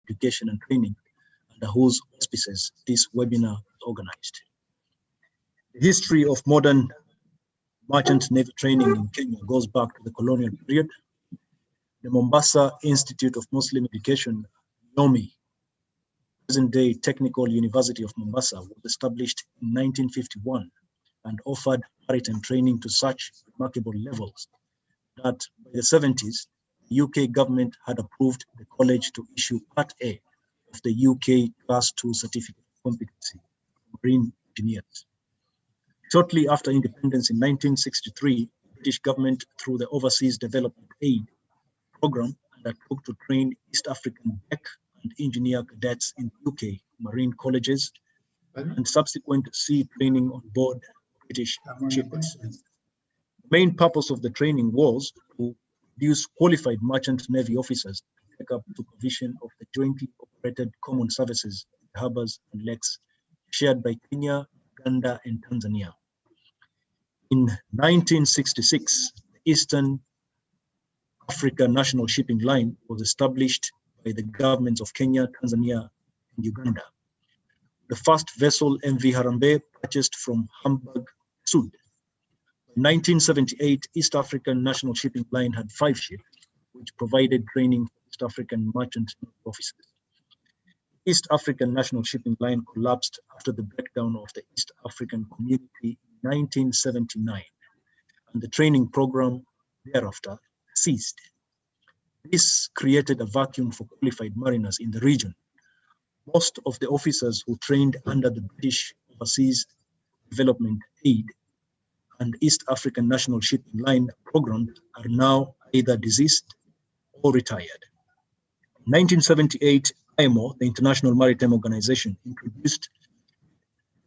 education and training, under whose auspices this webinar was organized. The history of modern merchant navy training in Kenya goes back to the colonial period. The Mombasa Institute of Muslim Education, NOMI, present-day Technical University of Mombasa, was established in 1951 and offered maritime training to such remarkable levels that by the 70s, the UK government had approved the college to issue Part A of the UK Class 2 Certificate of Competency for Marine Engineers. Shortly after independence in 1963, the British government, through the Overseas Development Aid Program, undertook to train East African deck and engineer cadets in UK marine colleges and subsequent sea training on board British ships. The main purpose of the training was to produce qualified merchant navy officers to take up supervision of the jointly operated common services in harbors and lakes shared by Kenya, Uganda, and Tanzania. In 1966, the Eastern Africa National Shipping Line was established by the governments of Kenya, Tanzania, and Uganda. The first vessel, MV Harambee, purchased from Hamburg, Sud. In 1978, East African National Shipping Line had 5 ships, which provided training for East African merchant officers. East African National Shipping Line collapsed after the breakdown of the East African Community in 1979, and the training program thereafter ceased. This created a vacuum for qualified mariners in the region. Most of the officers who trained under the British Overseas Development Aid and East African National Shipping Line programs are now either deceased or retired. In 1978, IMO, the International Maritime Organization, introduced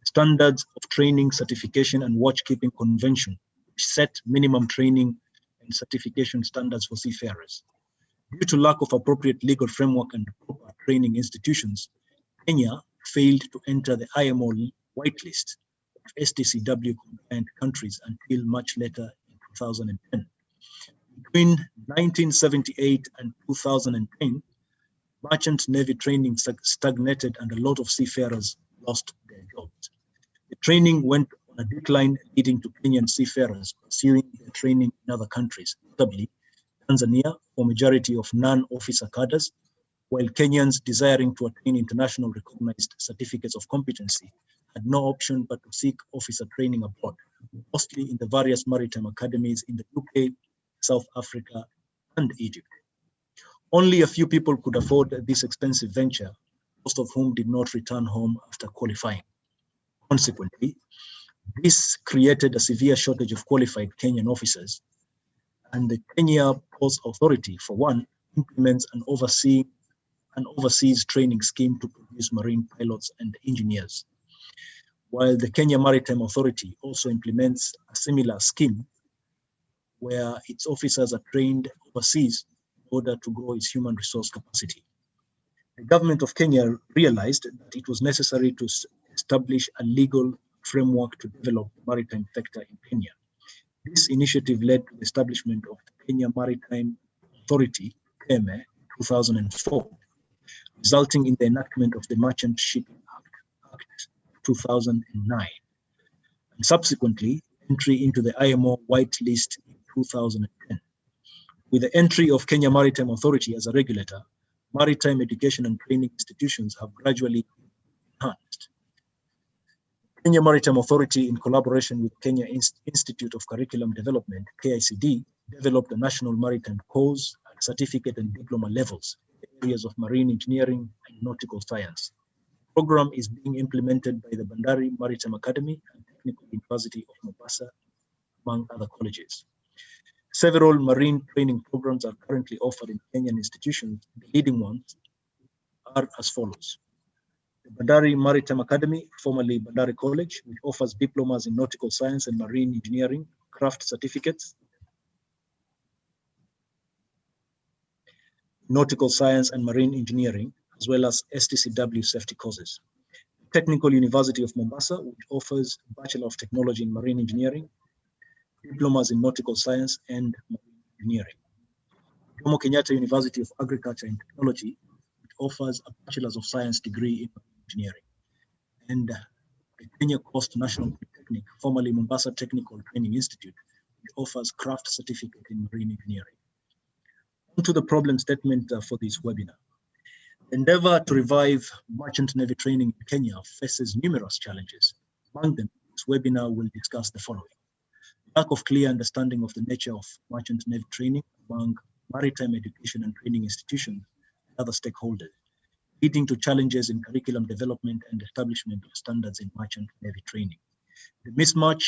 Standards of Training, Certification, and Watchkeeping Convention, which set minimum training and certification standards for seafarers. Due to lack of appropriate legal framework and proper training institutions, Kenya failed to enter the IMO whitelist of STCW compliant countries until much later in 2010. Between 1978 and 2010, merchant navy training stagnated and a lot of seafarers lost their jobs. The training went on a decline, leading to Kenyan seafarers pursuing their training in other countries, notably Tanzania, for majority of non-officer cadres, while Kenyans desiring to attain international recognized certificates of competency had no option but to seek officer training abroad, mostly in the various maritime academies in the UK, South Africa, and Egypt. Only a few people could afford this expensive venture, most of whom did not return home after qualifying. Consequently, this created a severe shortage of qualified Kenyan officers, and the Kenya Ports Authority, for one, implements an overseas training scheme to produce marine pilots and engineers, while the Kenya Maritime Authority also implements a similar scheme where its officers are trained overseas in order to grow its human resource capacity. The government of Kenya realized that it was necessary to establish a legal framework to develop the maritime sector in Kenya. This initiative led to the establishment of the Kenya Maritime Authority, KEMA, in 2004, resulting in the enactment of the Merchant Shipping Act 2009, and subsequently entry into the IMO whitelist in 2010. With the entry of Kenya Maritime Authority as a regulator, maritime education and training institutions have gradually enhanced. Kenya Maritime Authority, in collaboration with Kenya Institute of Curriculum Development, KICD, developed a national maritime course at certificate and diploma levels in the areas of marine engineering and nautical science. The program is being implemented by the Bandari Maritime Academy and Technical University of Mombasa, among other colleges. Several marine training programs are currently offered in Kenyan institutions. The leading ones are as follows. The Bandari Maritime Academy, formerly Bandari College, which offers diplomas in nautical science and marine engineering, craft certificates, nautical science and marine engineering, as well as STCW safety courses. Technical University of Mombasa, which offers Bachelor of Technology in Marine Engineering, diplomas in nautical science and marine engineering. Jomo Kenyatta University of Agriculture and Technology, which offers a Bachelor's of Science degree in engineering. And the Kenya Coast National Polytechnic, formerly Mombasa Technical Training Institute, which offers craft certificate in marine engineering. On to the problem statement for this webinar. The endeavor to revive merchant navy training in Kenya faces numerous challenges. Among them, this webinar will discuss the following: lack of clear understanding of the nature of merchant navy training among maritime education and training institutions and other stakeholders, leading to challenges in curriculum development and establishment of standards in merchant navy training. The mismatch,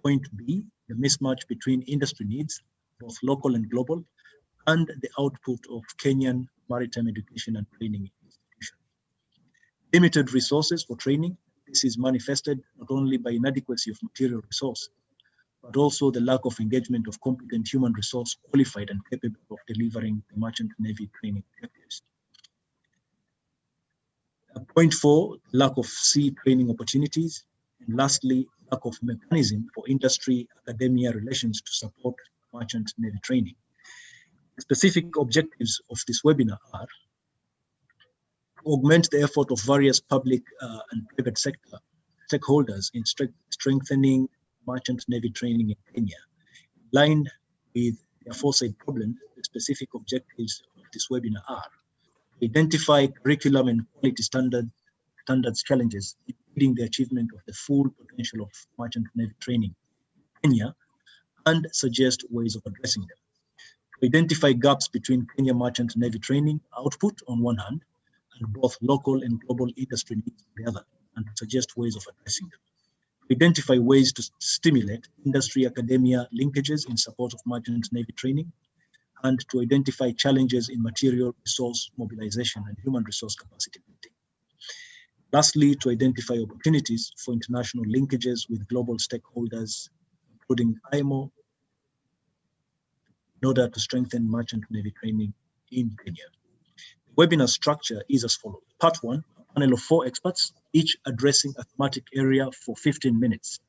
point B, the mismatch between industry needs, both local and global, and the output of Kenyan maritime education and training institutions. Limited resources for training. This is manifested not only by inadequacy of material resource, but also the lack of engagement of competent human resource qualified and capable of delivering the merchant navy training objectives. Point 4, lack of sea training opportunities. And lastly, lack of mechanism for industry-academia relations to support merchant navy training. The specific objectives of this webinar are to augment the effort of various public and private sector stakeholders in strengthening merchant navy training in Kenya. In line with the aforesaid problems, the specific objectives of this webinar are identify curriculum and quality standards challenges, including the achievement of the full potential of merchant navy training in Kenya, and suggest ways of addressing them. Identify gaps between Kenya merchant navy training output on one hand, and both local and global industry needs on the other, and suggest ways of addressing them. Identify ways to stimulate industry-academia linkages in support of merchant navy training, and to identify challenges in material resource mobilization and human resource capacity building. Lastly, to identify opportunities for international linkages with global stakeholders, including IMO, in order to strengthen merchant navy training in Kenya. The webinar structure is as follows. Part 1, a panel of 4 experts, each addressing a thematic area for 15 minutes.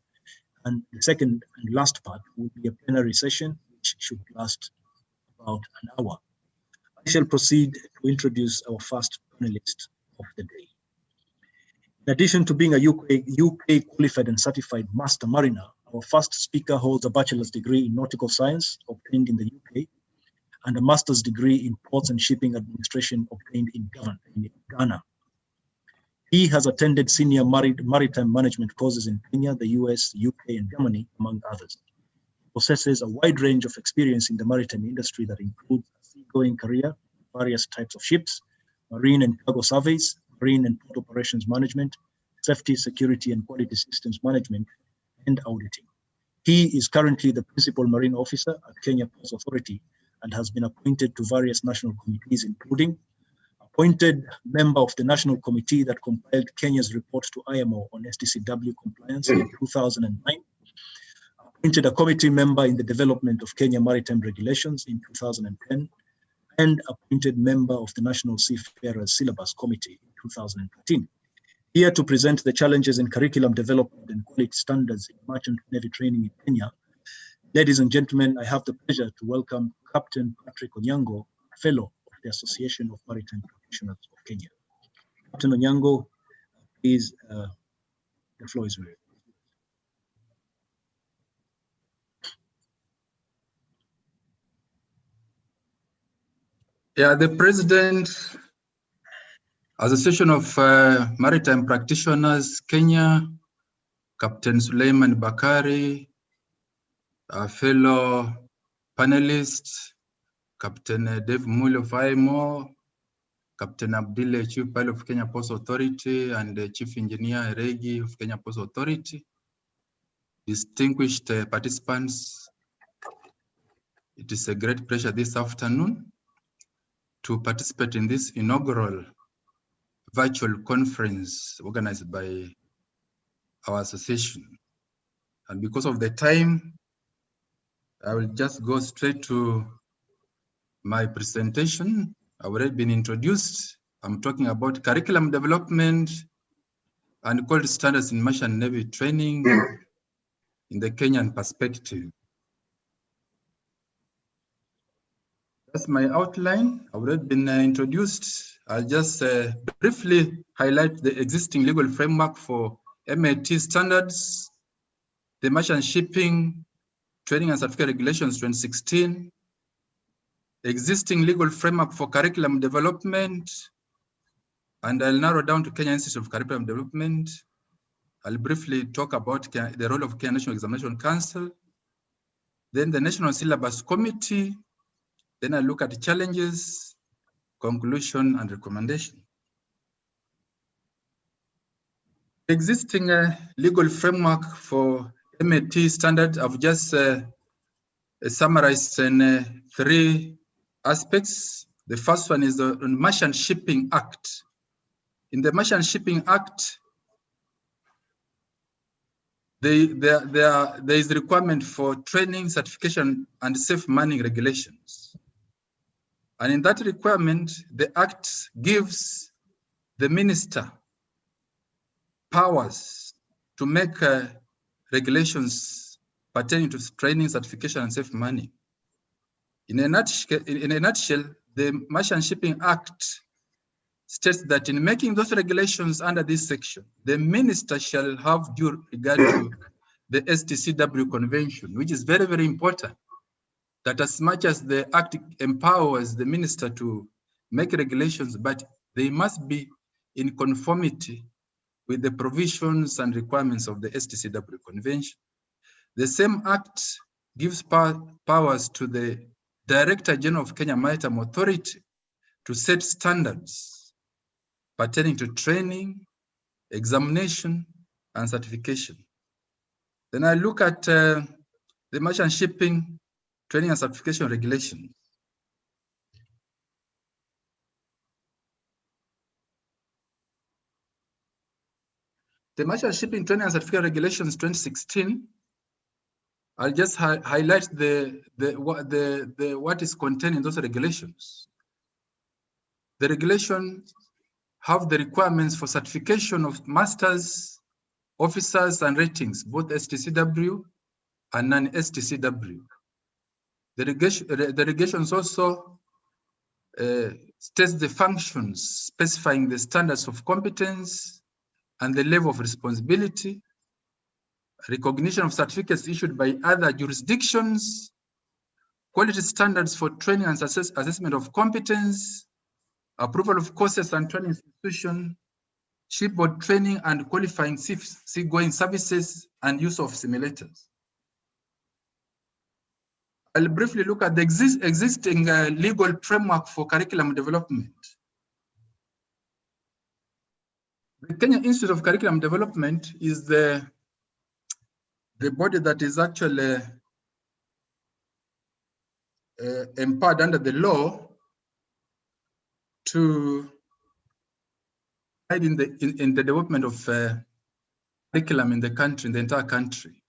And the second and last part will be a plenary session, which should last about an hour. I shall proceed to introduce our first panelist of the day. In addition to being a UK qualified and certified master mariner, our first speaker holds a bachelor's degree in nautical science obtained in the UK and a master's degree in ports and shipping administration obtained in Ghana. He has attended senior maritime management courses in Kenya, the US, UK, and Germany, among others. He possesses a wide range of experience in the maritime industry that includes a seagoing career, various types of ships, marine and cargo surveys, marine and port operations management, safety, security, and quality systems management, and auditing. He is currently the principal marine officer at Kenya Ports Authority and has been appointed to various national committees, including appointed member of the national committee that compiled Kenya's report to IMO on STCW compliance in 2009, appointed a committee member in the development of Kenya maritime regulations in 2010, and appointed member of the National Seafarers Syllabus Committee in 2013. Here to present the challenges in curriculum development and quality standards in merchant navy training in Kenya. Ladies and gentlemen, I have the pleasure to welcome Captain Patrick Onyango, Fellow of the Association of Maritime Practitioners of Kenya. Captain Onyango, please, the floor is yours. Yeah, the President, Association of Maritime Practitioners, Kenya, Captain Suleiman Bakari, fellow panelists, Captain Dave Mule of IMO, Captain Abdile, Chief Pilot of Kenya Ports Authority, and Chief Engineer Regi of Kenya Ports Authority, distinguished participants, it is a great pleasure this afternoon to participate in this inaugural virtual conference organized by our association. And because of the time, I will just go straight to my presentation. I've already been introduced. I'm talking about curriculum development and quality standards in merchant navy training in the Kenyan perspective. That's my outline. I've already been introduced. I'll just briefly highlight the existing legal framework for MAT standards, the Merchant Shipping Training and Certificate Regulations 2016, existing legal framework for curriculum development, and I'll narrow down to Kenya Institute of Curriculum Development. I'll briefly talk about the role of Kenya National Examination Council, then the National Syllabus Committee, then I look at challenges, conclusion, and recommendation. Existing legal framework for MAT standard, I've just summarized in 3 aspects. The first one is the Merchant Shipping Act. In the Merchant Shipping Act, there is a requirement for training, certification, and safe manning regulations. And in that requirement, the Act gives the minister powers to make regulations pertaining to training, certification, and safe manning. In a nutshell, the Merchant Shipping Act states that in making those regulations under this section, the minister shall have due regard to the STCW convention, which is very, very important, that as much as the Act empowers the minister to make regulations, but they must be in conformity with the provisions and requirements of the STCW convention. The same Act gives powers to the Director General of Kenya Maritime Authority to set standards pertaining to training, examination, and certification. Then I look at the Merchant Shipping Training and Certification Regulation. The Merchant Shipping Training and Certification Regulations 2016, I'll just highlight what is contained in those regulations. The regulations have the requirements for certification of masters, officers, and ratings, both STCW and non-STCW. The regulations also states the functions, specifying the standards of competence and the level of responsibility, recognition of certificates issued by other jurisdictions, quality standards for training and assessment of competence, approval of courses and training institution, shipboard training and qualifying seagoing services, and use of simulators. I'll briefly look at the existing legal framework for curriculum development. The Kenya Institute of Curriculum Development is the body that is actually empowered under the law to guide in the development of curriculum in the country, in the entire country.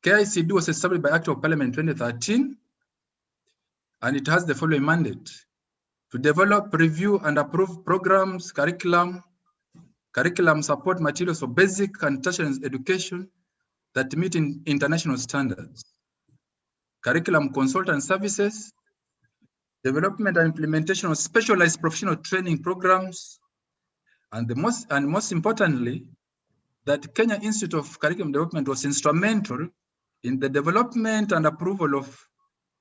KICD was established by Act of Parliament 2013, and it has the following mandate: to develop, review, and approve programs, curriculum support materials for basic and tertiary education that meet international standards, curriculum consultant services, development and implementation of specialized professional training programs, and most importantly, that Kenya Institute of Curriculum Development was instrumental in the development and approval of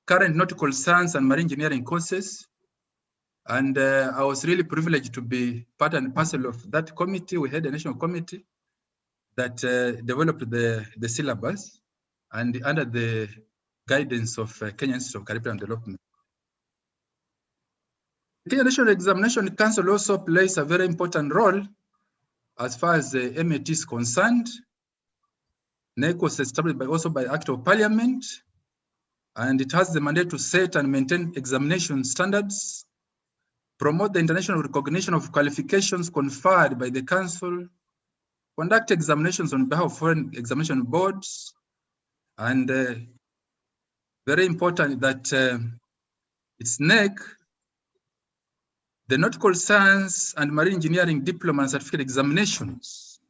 current nautical science and marine engineering courses. And I was really privileged to be part and parcel of that committee. We had a national committee that developed the syllabus and under the guidance of Kenya Institute of Curriculum Development. The Kenya National Examination Council also plays a very important role as far as the MAT is concerned. NEC was established also by Act of Parliament, and it has the mandate to set and maintain examination standards, promote the international recognition of qualifications conferred by the Council, conduct examinations on behalf of foreign examination boards, and very important that it's NEC, the nautical science and marine engineering diploma and certificate examinations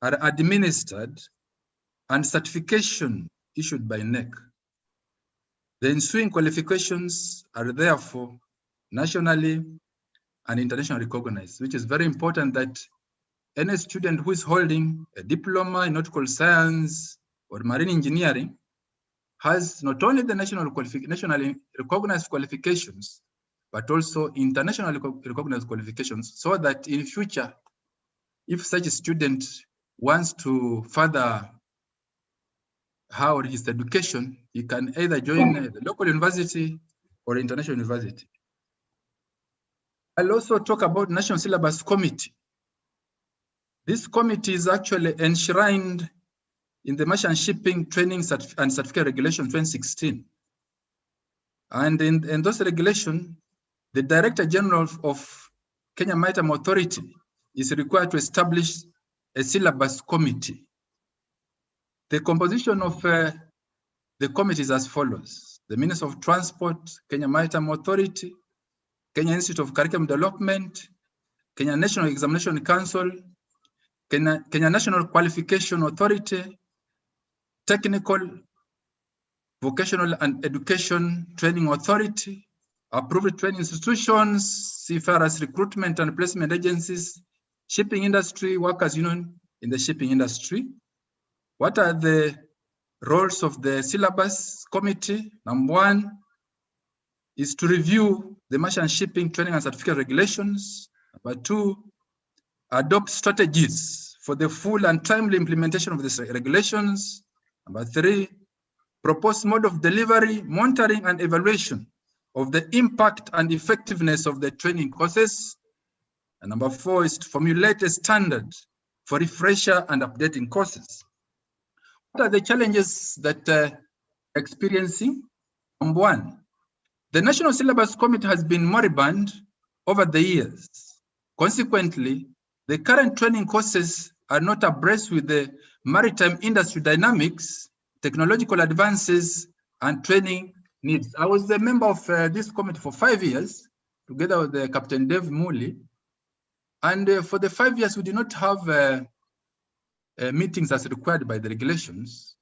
are administered and certification issued by NEC. The ensuing qualifications are therefore nationally and internationally recognized, which is very important that any student who is holding a diploma in nautical science or marine engineering has not only the nationally recognized qualifications, but also internationally recognized qualifications, so that in future, if such a student wants to further his education, he can either join the local university or international university. I'll also talk about National Syllabus Committee. This committee is actually enshrined in the Merchant Shipping Training and Certificate Regulation 2016. And in those regulations, the Director General of Kenya Maritime Authority is required to establish a syllabus committee. The composition of the committee is as follows: the Minister of Transport, Kenya Maritime Authority, Kenya Institute of Curriculum Development, Kenya National Examination Council, Kenya National Qualification Authority, Technical, Vocational and Education Training Authority, approved training institutions, Seafarers recruitment and placement agencies, shipping industry, workers union in the shipping industry. What are the roles of the syllabus committee? Number one is to review the merchant shipping training and certificate regulations. Number two, adopt strategies for the full and timely implementation of these regulations. Number three, propose mode of delivery, monitoring, and evaluation of the impact and effectiveness of the training courses. And number four is to formulate a standard for refresher and updating courses. What are the challenges that experiencing? Number one, the National Syllabus Committee has been moribund over the years. Consequently, the current training courses are not abreast with the maritime industry dynamics, technological advances, and training needs. I was a member of this committee for 5 years, together with Captain Dave Muli. And for the 5 years, we did not have meetings as required by the regulations.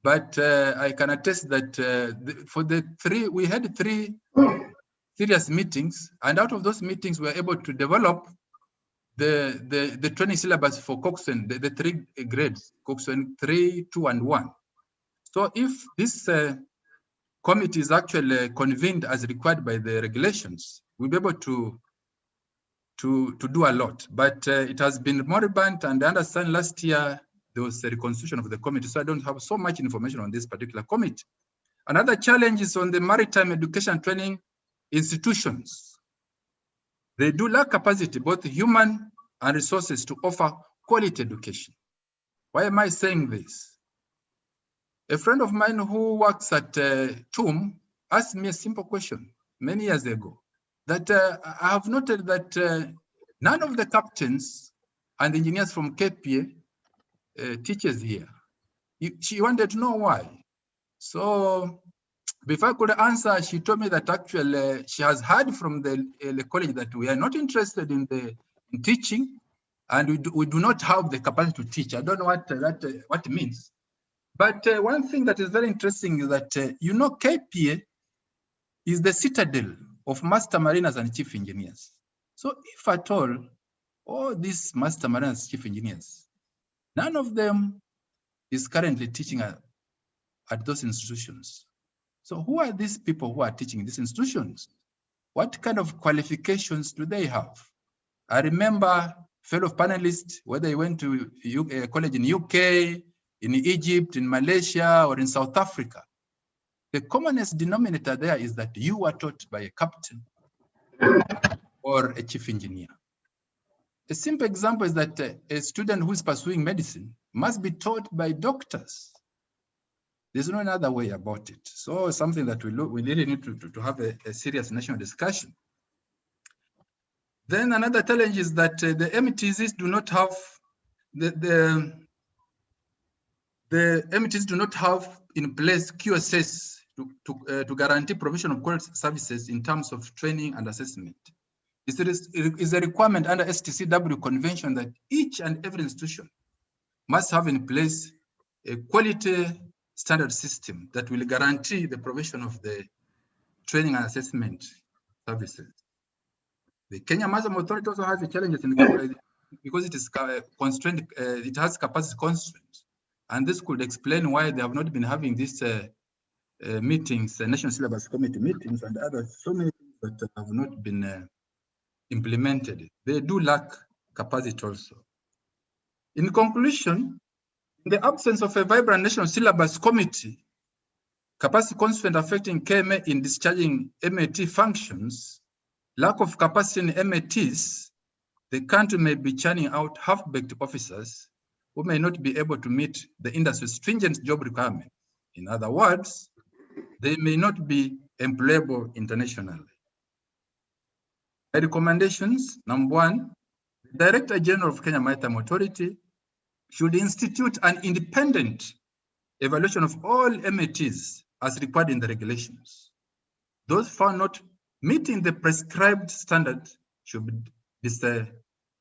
But I can attest that we had three serious meetings. And out of those meetings, we were able to develop the training syllabus for coxswain, the 3 grades, coxswain 3, 2, and 1. So if this committee is actually convened as required by the regulations, we'll be able to do a lot. But it has been moribund, and I understand last year there was a reconstitution of the committee, so I don't have so much information on this particular committee. Another challenge is on the maritime education training institutions. They do lack capacity, both human and resources, to offer quality education. Why am I saying this? A friend of mine who works at TUM asked me a simple question many years ago, that I have noted that none of the captains and engineers from KPA teaches here. She wanted to know why. So before I could answer, she told me that actually she has heard from the college that we are not interested in teaching, and we do not have the capacity to teach. I don't know what it means. But one thing that is very interesting is that, KPA is the citadel of master mariners and chief engineers. So if at all these master mariners, chief engineers, none of them is currently teaching at those institutions. So who are these people who are teaching these institutions? What kind of qualifications do they have? I remember fellow panelists, whether they went to a college in UK, in Egypt, in Malaysia, or in South Africa, the commonest denominator there is that you were taught by a captain or a chief engineer. A simple example is that a student who is pursuing medicine must be taught by doctors. There's no other way about it. So something that we really need to have a serious national discussion. Then another challenge is that the MTCs do not have the MTCs do not have in place QSS to guarantee provision of quality services in terms of training and assessment. It is a requirement under STCW convention that each and every institution must have in place a quality standard system that will guarantee the provision of the training and assessment services. The Kenya Maritime Authority also has the challenges in because it is constrained, it has capacity constraints. And this could explain why they have not been having these meetings, National Syllabus Committee meetings and other so many things that have not been implemented. They do lack capacity also. In conclusion, in the absence of a vibrant National Syllabus Committee, capacity constraint affecting KMA in discharging MAT functions, lack of capacity in MATs, the country may be churning out half-baked officers who may not be able to meet the industry's stringent job requirements. In other words, they may not be employable internationally. My recommendations, number one, the Director General of Kenya Maritime Authority should institute an independent evaluation of all MATs as required in the regulations. Those found not meeting the prescribed standard should be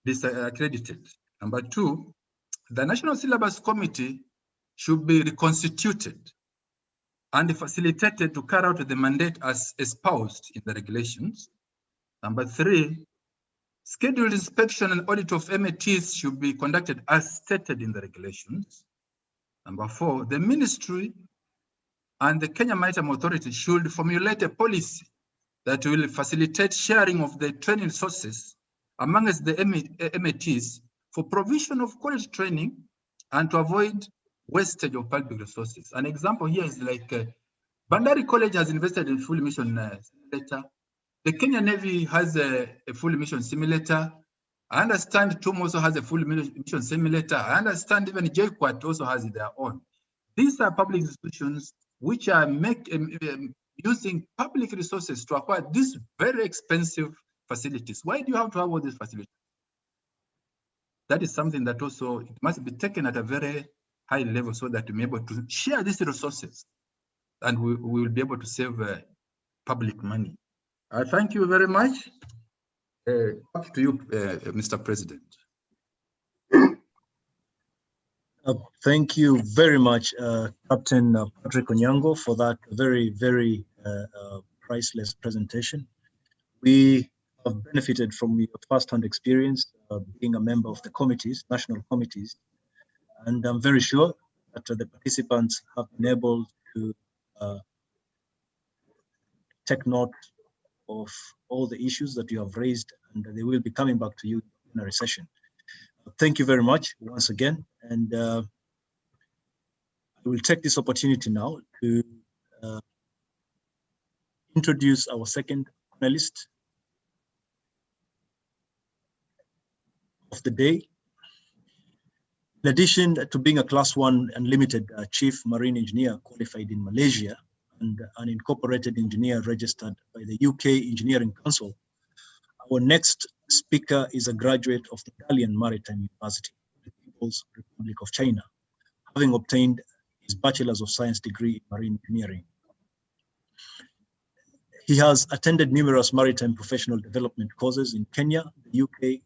disaccredited. Number two, the National Syllabus Committee should be reconstituted and facilitated to carry out the mandate as espoused in the regulations. Number three, scheduled inspection and audit of MATs should be conducted as stated in the regulations. Number four, the ministry and the Kenya Maritime Authority should formulate a policy that will facilitate sharing of the training resources amongst the MATs for provision of quality training and to avoid wastage of public resources. An example here is like Bandari College has invested in full emission simulator. The Kenya Navy has a full emission simulator. I understand TUM also has a full emission simulator. I understand even JQuat also has their own. These are public institutions which are using public resources to acquire these very expensive facilities. Why do you have to have all these facilities? That is something that also it must be taken at a very high level so that we're able to share these resources and we will be able to save public money. I thank you very much. Back to you, Mr. President. Thank you very much, Captain Patrick Onyango, for that very, very priceless presentation. We have benefited from your first-hand experience being a member of the committees, national committees, and I'm very sure that the participants have been able to take note of all the issues that you have raised, and they will be coming back to you in a session. Thank you very much once again, and I will take this opportunity now to introduce our second panelist of the day. In addition to being a Class 1 Unlimited Chief Marine Engineer qualified in Malaysia and an incorporated engineer registered by the UK Engineering Council, our next speaker is a graduate of the Dalian Maritime University, the People's Republic of China, having obtained his Bachelor's of Science degree in Marine Engineering. He has attended numerous maritime professional development courses in Kenya, the UK,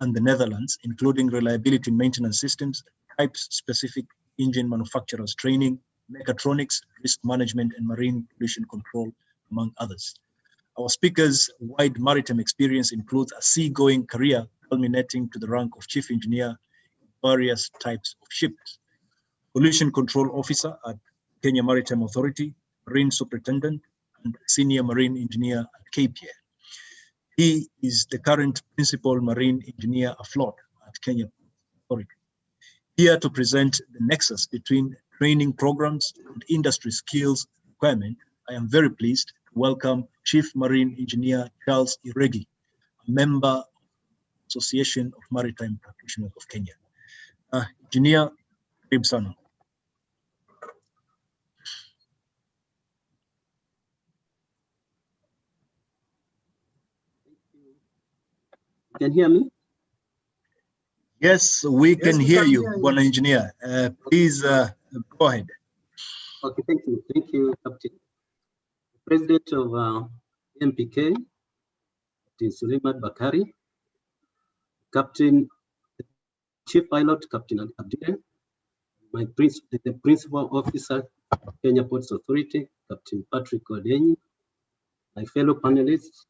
and the Netherlands, including reliability maintenance systems, type-specific engine manufacturers training, mechatronics, risk management, and marine pollution control, among others. Our speaker's wide maritime experience includes a seagoing career culminating to the rank of chief engineer in various types of ships, pollution control officer at Kenya Maritime Authority, marine superintendent, and senior marine engineer at KPA. He is the current principal marine engineer afloat at Kenya Authority. Here to present the nexus between training programs and industry skills requirement, I am very pleased to welcome Chief Marine Engineer Charles Iregi, a member of the Association of Maritime Practitioners of Kenya. Engineer, karibu sana. Can you hear me? Yes, we can hear you, Bwana Engineer. Please go ahead. Okay, thank you. Thank you, Captain. President of MPK, Captain Suleiman Bakari, Captain, Chief Pilot, Captain Abdul, the Principal Officer, Kenya Ports Authority, Captain Patrick Odenyi, my fellow panelists,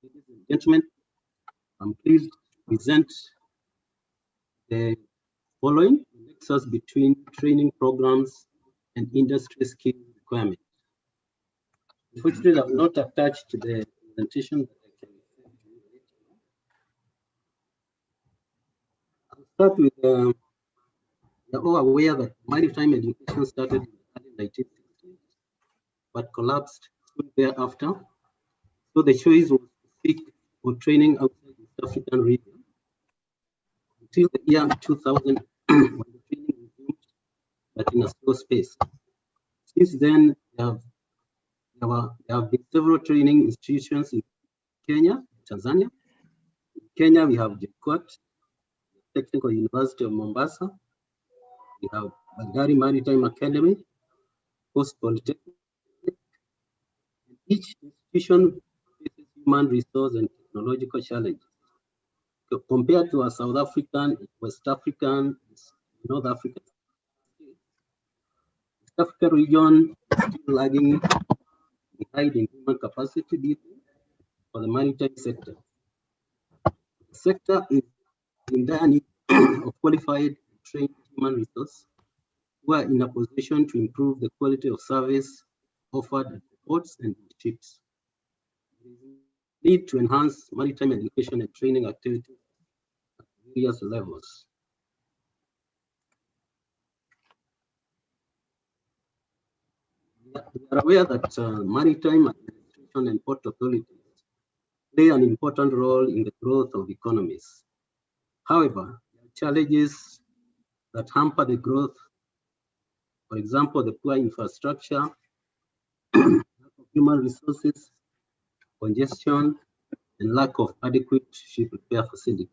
ladies and gentlemen, I'm pleased to present the following nexus between training programs and industry skill requirements. Unfortunately, I've not attached the presentation, but I can refer to you later. I'll start with, you're all aware that maritime education started in the early 1960s, but collapsed soon thereafter. So the choice was to seek for training outside the East African region until the year 2000, when the training resumed, but in a slow pace. Since then, there have been several training institutions in Kenya, Tanzania. In Kenya, we have JKUAT, Technical University of Mombasa. We have Bandari Maritime Academy, Coast Polytechnic. Each institution faces human resource and technological challenges. So compared to our South African, West African, North African, East African region is still lagging behind in human capacity building for the maritime sector. The sector is in dire need of qualified, trained human resource who are in a position to improve the quality of service offered at the ports and ships. There is a need to enhance maritime education and training activities at various levels. We are aware that maritime administration and port authorities play an important role in the growth of economies. However, there are challenges that hamper the growth. For example, the poor infrastructure, lack of human resources, congestion, and lack of adequate ship repair facilities.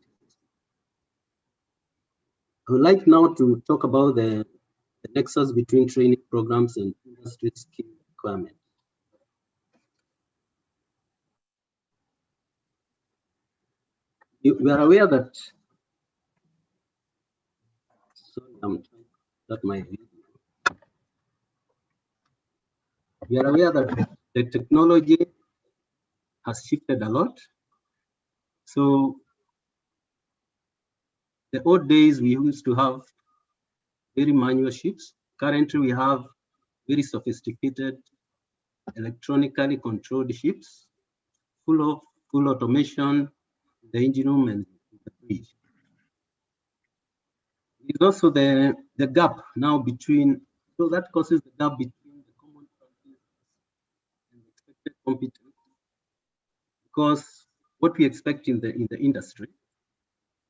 I would like now to talk about the nexus between training programs and industry skill requirements. We are aware that, sorry, I'm trying to start my video. We are aware that the technology has shifted a lot. So the old days we used to have very manual ships. Currently we have very sophisticated electronically controlled ships, full automation, the engine room and the bridge. There's also the gap now between, so that causes the gap between the common practice and the expected competence, because what we expect in the industry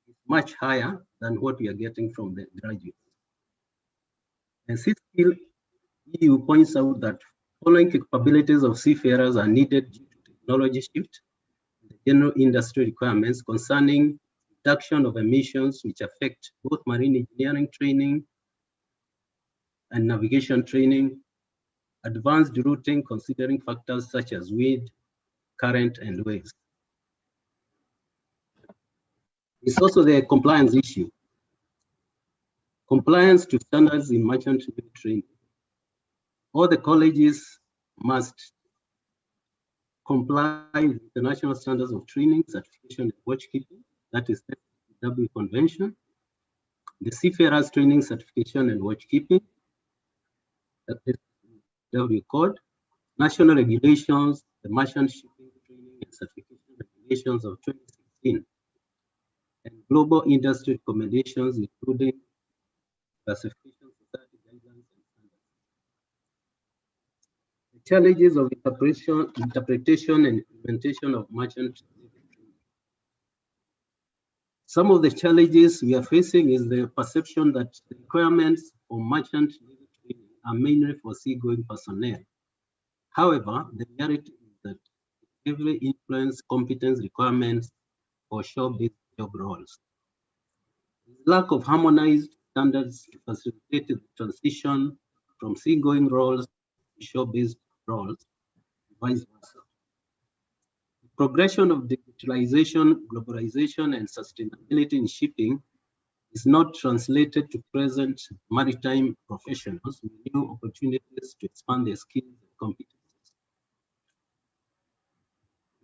is much higher than what we are getting from the graduates. And Skill EU points out that following capabilities of seafarers are needed due to technology shift, the general industry requirements concerning reduction of emissions which affect both marine engineering training and navigation training, advanced routing considering factors such as wind, current, and waves. It's also the compliance issue. Compliance to standards in merchant navy training. All the colleges must comply with international standards of training, certification, and watchkeeping, that is W Convention, the Seafarers Training Certification and Watchkeeping, that is W Code, national regulations, the Merchant Shipping Training and Certification Regulations of 2016, and global industry recommendations, including classification society guidelines and standards. The challenges of interpretation and implementation of merchant navy training. Some of the challenges we are facing is the perception that the requirements for merchant navy training are mainly for seagoing personnel. However, the reality is that it heavily influences competence requirements for shore-based job roles. The lack of harmonized standards to facilitate the transition from seagoing roles to shore-based roles, vice versa. The progression of digitalization, globalization, and sustainability in shipping is not translated to present maritime professionals with new opportunities to expand their skills and competencies.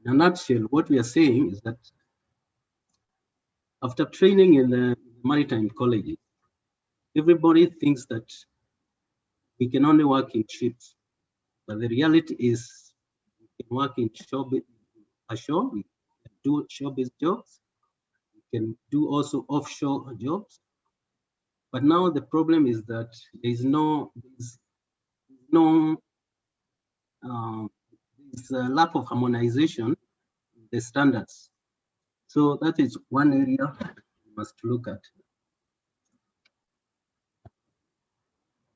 In a nutshell, what we are saying is that after training in the maritime colleges, everybody thinks that we can only work in ships, but the reality is we can work in ashore, we can do shore-based jobs, we can do also offshore jobs. But now the problem is that there's a lack of harmonization in the standards. So that is one area we must look at.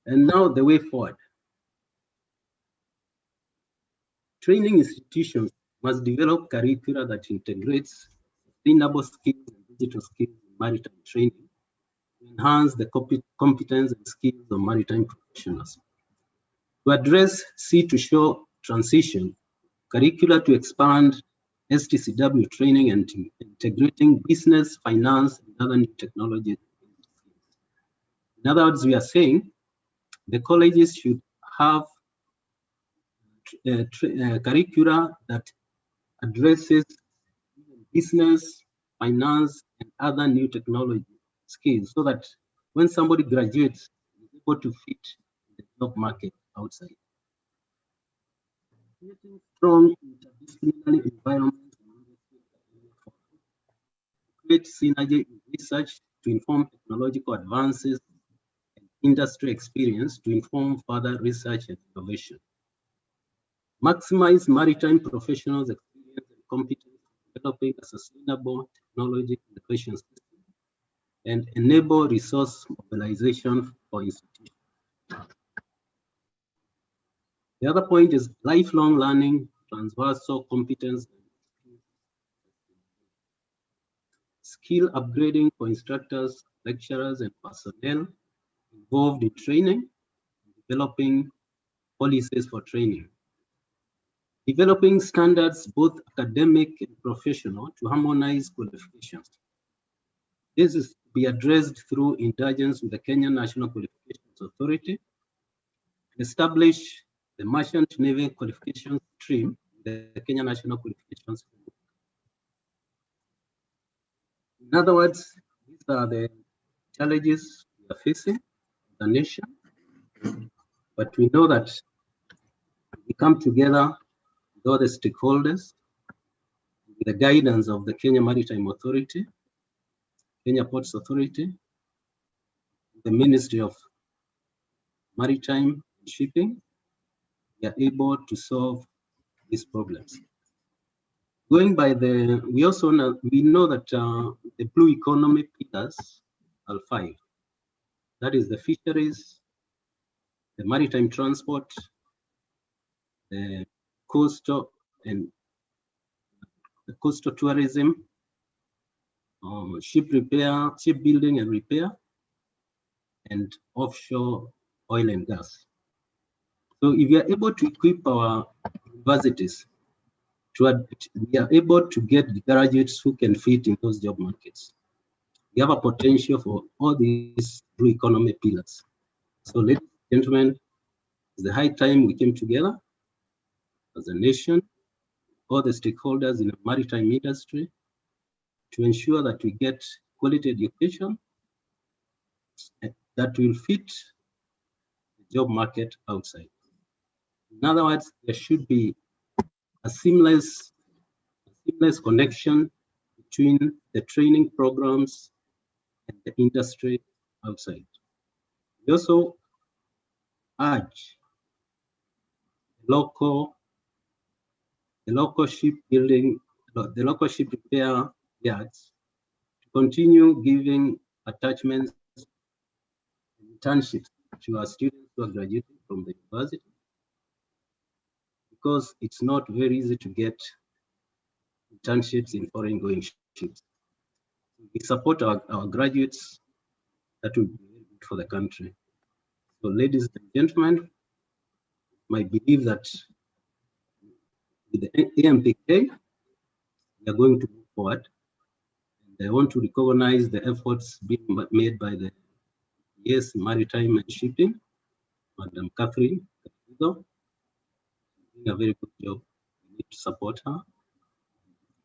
And now the way forward. Training institutions must develop curricula that integrates sustainable skills and digital skills in maritime training to enhance the competence and skills of maritime professionals. To address sea-to-shore transition, curricula to expand STCW training and integrating business, finance, and other new technologies. In other words, we are saying the colleges should have curricula that addresses business, finance, and other new technology skills so that when somebody graduates, is able to fit the job market outside. Creating strong interdisciplinary environments create synergy in research to inform technological advances and industry experience to inform further research and innovation. Maximize maritime professionals' experience and competence in developing a sustainable technology innovation system and enable resource mobilization for institutions. The other point is lifelong learning, transversal competence, skill upgrading for instructors, lecturers, and personnel involved in training, developing policies for training. Developing standards, both academic and professional, to harmonize qualifications. This is to be addressed through intelligence with the Kenyan National Qualifications Authority, establish the Merchant Navy Qualifications Stream, the Kenya National Qualifications Framework. In other words, these are the challenges we are facing as a nation, but we know that we come together with all the stakeholders, with the guidance of the Kenya Maritime Authority, Kenya Ports Authority, the Ministry of Maritime and Shipping, we are able to solve these problems. Going by the, we know that the blue economy pillars are 5. That is the fisheries, the maritime transport, the coastal and the coastal tourism, ship repair, shipbuilding and repair, and offshore oil and gas. So if we are able to equip our universities, we are able to get the graduates who can fit in those job markets. We have a potential for all these blue economy pillars. So ladies and gentlemen, it's the high time we came together as a nation, all the stakeholders in the maritime industry, to ensure that we get quality education that will fit the job market outside. In other words, there should be a seamless connection between the training programs and the industry outside. We also urge the local shipbuilding, the local ship repair yards to continue giving attachments and internships to our students who are graduating from the university, because it's not very easy to get internships in foreign going ships. We support our graduates. That will be very good for the country. So ladies and gentlemen, I believe that with the AMPK, we are going to move forward. I want to recognize the efforts being made by the Maritime and Shipping, Madam Catherine, doing a very good job. We need to support her.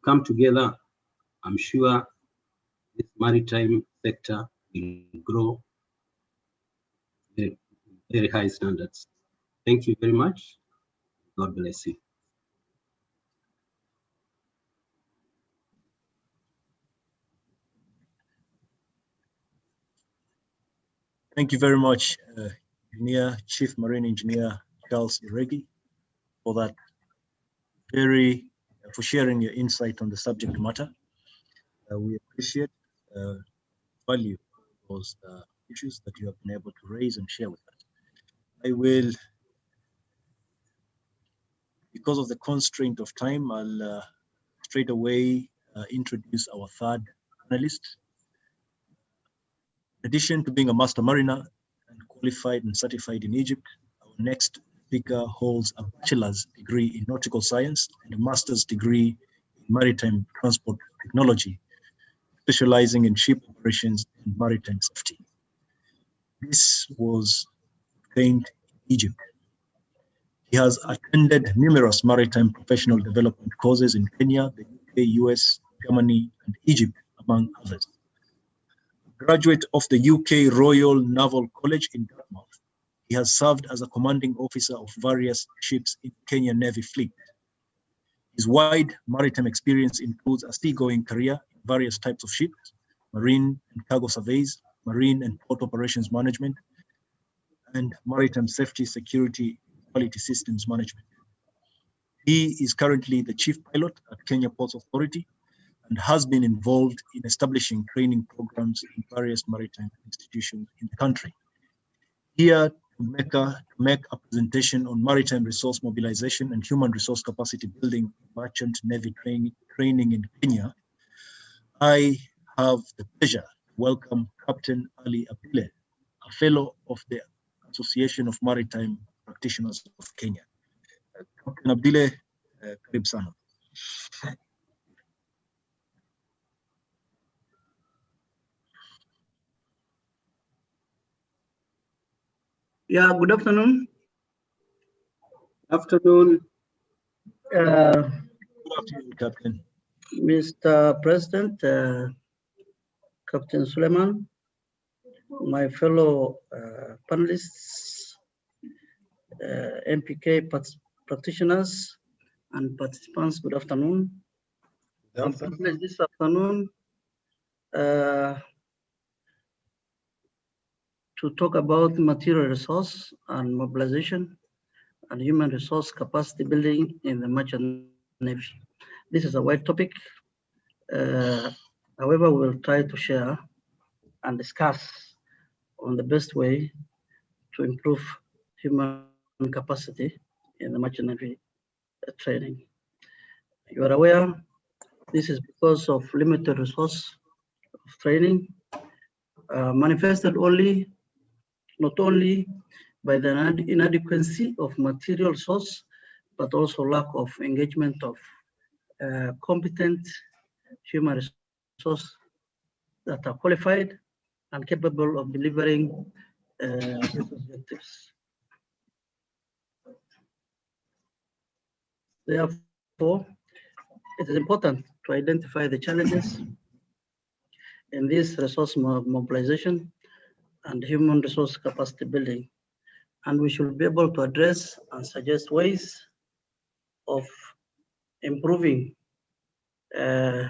Come together, I'm sure this maritime sector will grow very, very high standards. Thank you very much. God bless you. Thank you very much, Chief Marine Engineer Charles Iregi, for that for sharing your insight on the subject matter. We appreciate value those issues that you have been able to raise and share with us. I will, because of the constraint of time, I'll straight away introduce our third panelist. In addition to being a master mariner and qualified and certified in Egypt, our next speaker holds a bachelor's degree in nautical science and a master's degree in maritime transport technology, specializing in ship operations and maritime safety. This was obtained in Egypt. He has attended numerous maritime professional development courses in Kenya, the UK, US, Germany, and Egypt, among others. Graduate of the UK Royal Naval College in Dartmouth, he has served as a commanding officer of various ships in Kenyan Navy fleet. His wide maritime experience includes a seagoing career in various types of ships, marine and cargo surveys, marine and port operations management, and maritime safety, security, quality systems management. He is currently the chief pilot at Kenya Ports Authority and has been involved in establishing training programs in various maritime institutions in the country. Here to make a presentation on maritime resource mobilization and human resource capacity building merchant navy training in Kenya, I have the pleasure to welcome Captain Ali Abdile, a fellow of the Association of Maritime Practitioners of Kenya. Captain Abdile, karibu sana. Yeah, good afternoon. Afternoon. Good afternoon, Captain. Mr. President, Captain Suleiman, my fellow panelists, MPK practitioners and participants, good afternoon. I'm privileged this afternoon to talk about material resource and mobilization and human resource capacity building in the merchant navy. This is a wide topic. However, we'll try to share and discuss on the best way to improve human capacity in the merchant navy training. You are aware, this is because of limited resource of training, manifested not only by the inadequacy of material source, but also lack of engagement of competent human resource that are qualified and capable of delivering these objectives. Therefore, it is important to identify the challenges in this resource mobilization and human resource capacity building, and we should be able to address and suggest ways of improving the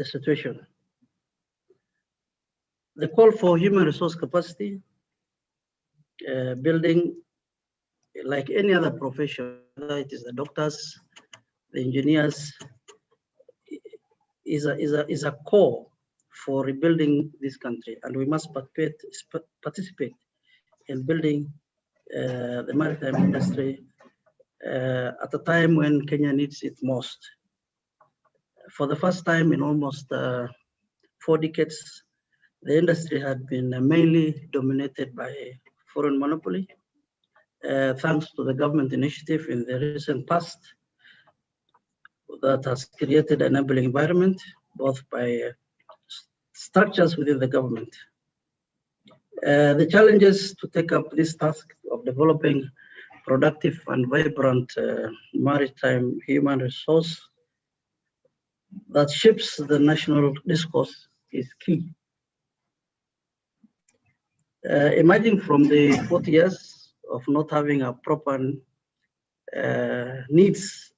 situation. The call for human resource capacity building, like any other profession, whether it is the doctors, the engineers, is a core for rebuilding this country, and we must participate in building the maritime industry at a time when Kenya needs it most. For the first time in almost 4 decades, the industry had been mainly dominated by foreign monopoly, thanks to the government initiative in the recent past that has created an enabling environment, both by structures within the government. The challenges to take up this task of developing productive and vibrant maritime human resource that shapes the national discourse is key. Emerging from the 40 years of not having a proper needs,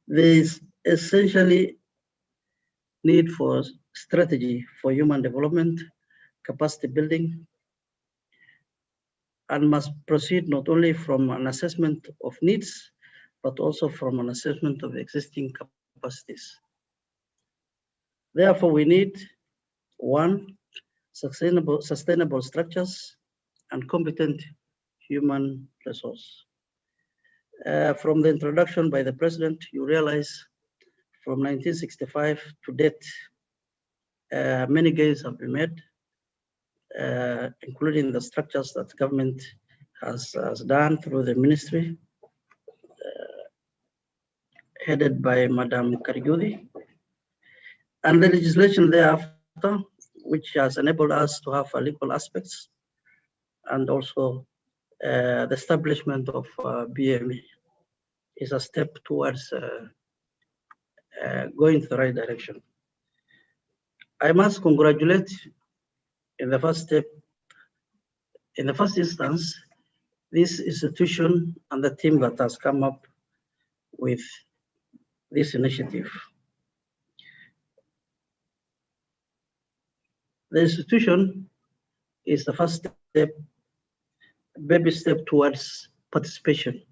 there is essentially need for strategy for human development, capacity building, and must proceed not only from an assessment of needs, but also from an assessment of existing capacities. Therefore, we need, one, sustainable structures and competent human resource. From the introduction by the president, you realize from 1965 to date, many gains have been made, including the structures that government has done through the ministry, headed by Madam Karigudi, and the legislation thereafter, which has enabled us to have legal aspects, and also the establishment of BME is a step towards going to the right direction. I must congratulate in the first step, in the first instance, this institution and the team that has come up with this initiative. The institution is the first step, baby step towards participation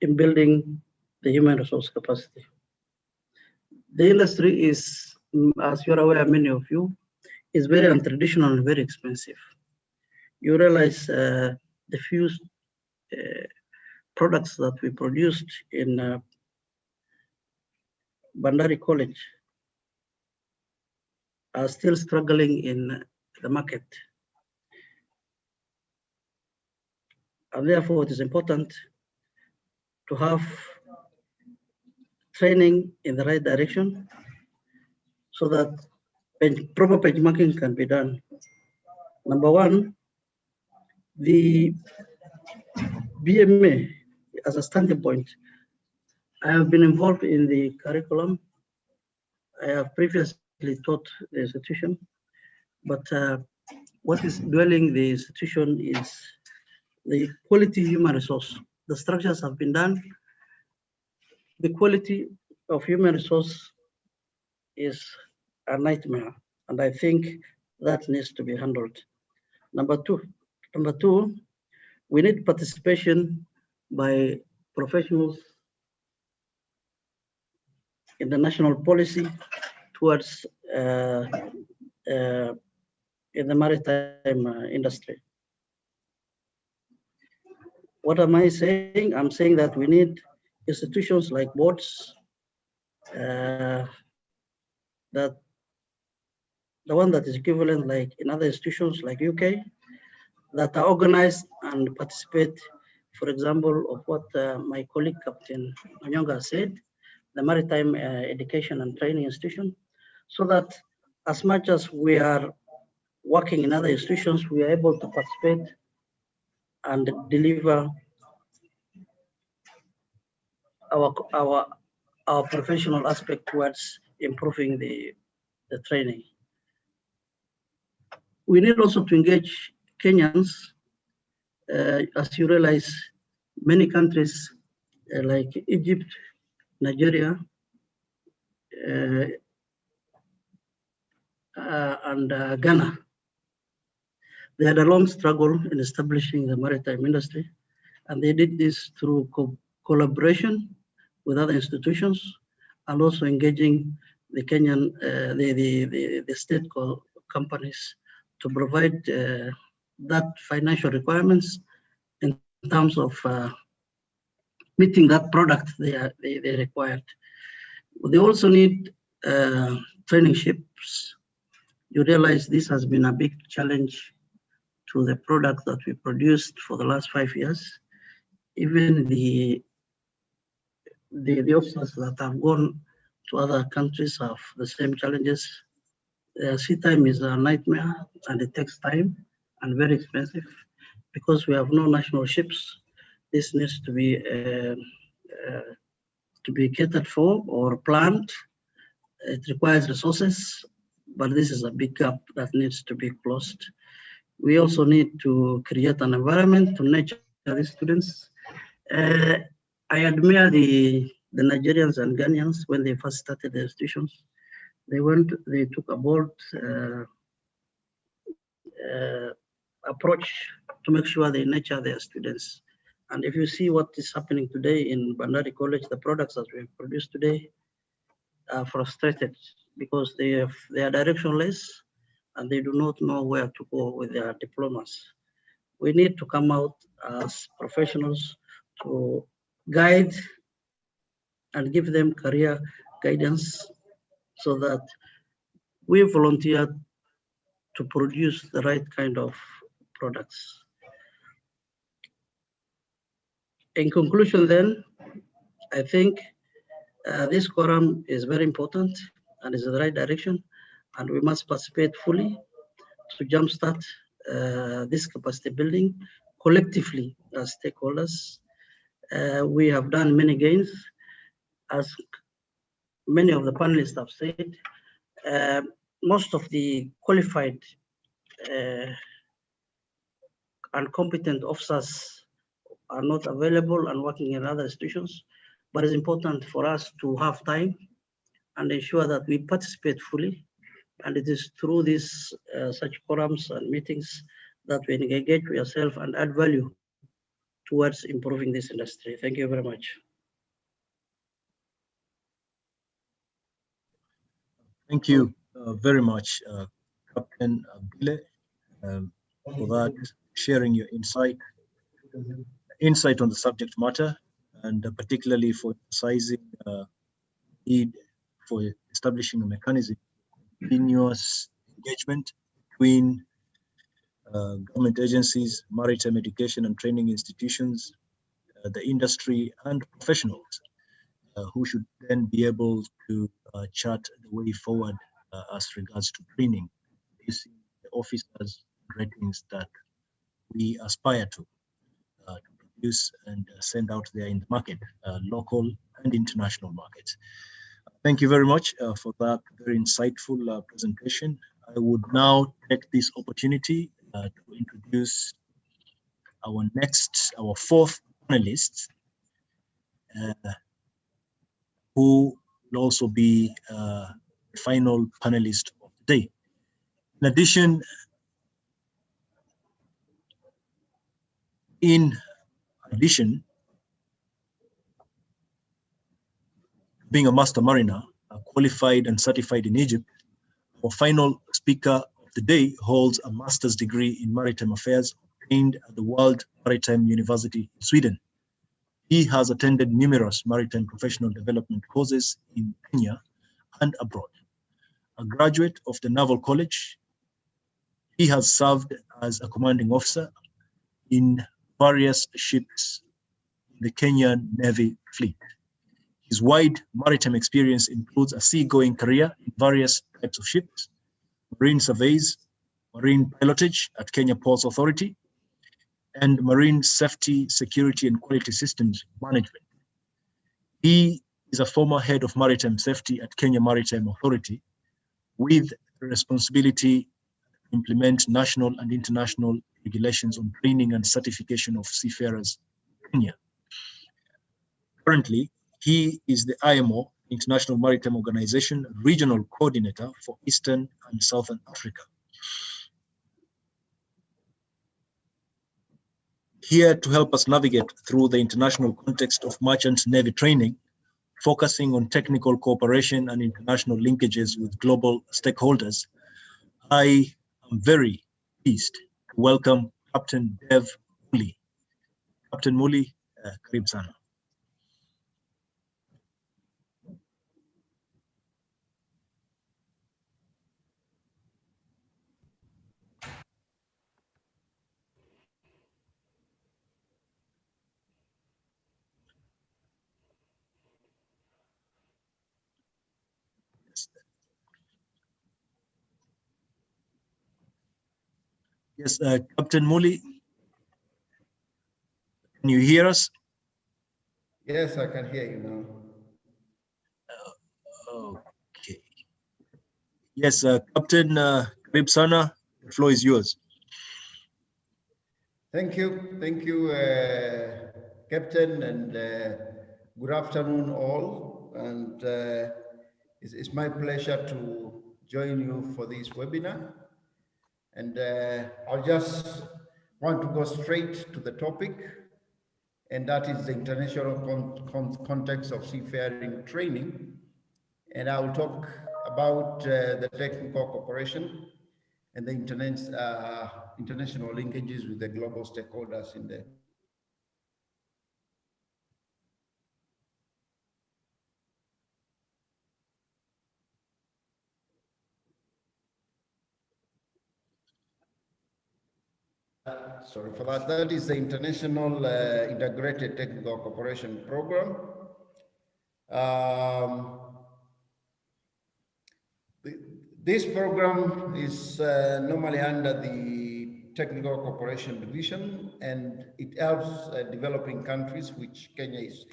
in building the human resource capacity. The industry is, as you're aware, many of you, is very untraditional and very expensive. You realize the few products that we produced in Bandari College are still struggling in the market. And therefore, it is important to have training in the right direction so that proper benchmarking can be done. Number one, the BMA as a starting point. I have been involved in the curriculum. I have previously taught the institution, but what is dwelling the institution is the quality human resource. The structures have been done. The quality of human resource is a nightmare, and I think that needs to be handled. Number two, we need participation by professionals in the national policy towards in the maritime industry. What am I saying? I'm saying that we need institutions like boards, that the one that is equivalent like in other institutions like UK, that are organized and participate, for example, of what my colleague Captain Onyonga said, the Maritime Education and Training Institution, so that as much as we are working in other institutions, we are able to participate and deliver our professional aspect towards improving the training. We need also to engage Kenyans. As you realize, many countries like Egypt, Nigeria, and Ghana, they had a long struggle in establishing the maritime industry, and they did this through collaboration with other institutions and also engaging the Kenyan, the state companies to provide that financial requirements in terms of meeting that product they required. They also need training ships. You realize this has been a big challenge to the products that we produced for the last 5 years. Even the officers that have gone to other countries have the same challenges. Sea time is a nightmare, and it takes time and very expensive because we have no national ships. This needs to be catered for or planned. It requires resources, but this is a big gap that needs to be closed. We also need to create an environment to nurture these students. I admire the Nigerians and Ghanaians when they first started the institutions. They took a bold approach to make sure they nurture their students. And if you see what is happening today in Bandari College, the products that we have produced today are frustrated because they are directionless and they do not know where to go with their diplomas. We need to come out as professionals to guide and give them career guidance so that we volunteer to produce the right kind of products. In conclusion then, I think this quorum is very important and is in the right direction, and we must participate fully to jumpstart this capacity building collectively as stakeholders. We have done many gains. As many of the panelists have said, most of the qualified and competent officers are not available and working in other institutions, but it's important for us to have time and ensure that we participate fully. And it is through these such forums and meetings that we engage with yourself and add value towards improving this industry. Thank you very much. Thank you very much, Captain Abdile, for that, sharing your insight on the subject matter, and particularly for emphasizing need for establishing a mechanism of continuous engagement between government agencies, maritime education and training institutions, the industry, and professionals who should then be able to chart the way forward as regards to training, using the officers' ratings that we aspire to produce and send out there in the market, local and international markets. Thank you very much for that very insightful presentation. I would now take this opportunity to introduce our fourth panelist, who will also be the final panelist of the day. In addition, being a master mariner, qualified and certified in Egypt, our final speaker of the day holds a master's degree in maritime affairs obtained at the World Maritime University in Sweden. He has attended numerous maritime professional development courses in Kenya and abroad. A graduate of the Naval College, he has served as a commanding officer in various ships in the Kenyan Navy fleet. His wide maritime experience includes a seagoing career in various types of ships, marine surveys, marine pilotage at Kenya Ports Authority, and marine safety, security, and quality systems management. He is a former head of maritime safety at Kenya Maritime Authority, with the responsibility to implement national and international regulations on training and certification of seafarers in Kenya. Currently, he is the IMO, International Maritime Organization, Regional Coordinator for Eastern and Southern Africa. Here to help us navigate through the international context of merchant navy training, focusing on technical cooperation and international linkages with global stakeholders, I am very pleased to welcome Captain Dev Muli. Captain Muli, karibu sana. Yes, Captain Muli, can you hear us? Yes, I can hear you now. Okay. Yes, Captain Karib Sana, the floor is yours. Thank you, Captain, and good afternoon all. And it's my pleasure to join you for this webinar. And I'll just want to go straight to the topic, and that is the international context of seafaring training. And I will talk about the technical cooperation and the international linkages with the global stakeholders in the sorry for that. That is the International Integrated Technical Cooperation Program. This program is normally under the Technical Cooperation Division, and it helps developing countries, which Kenya is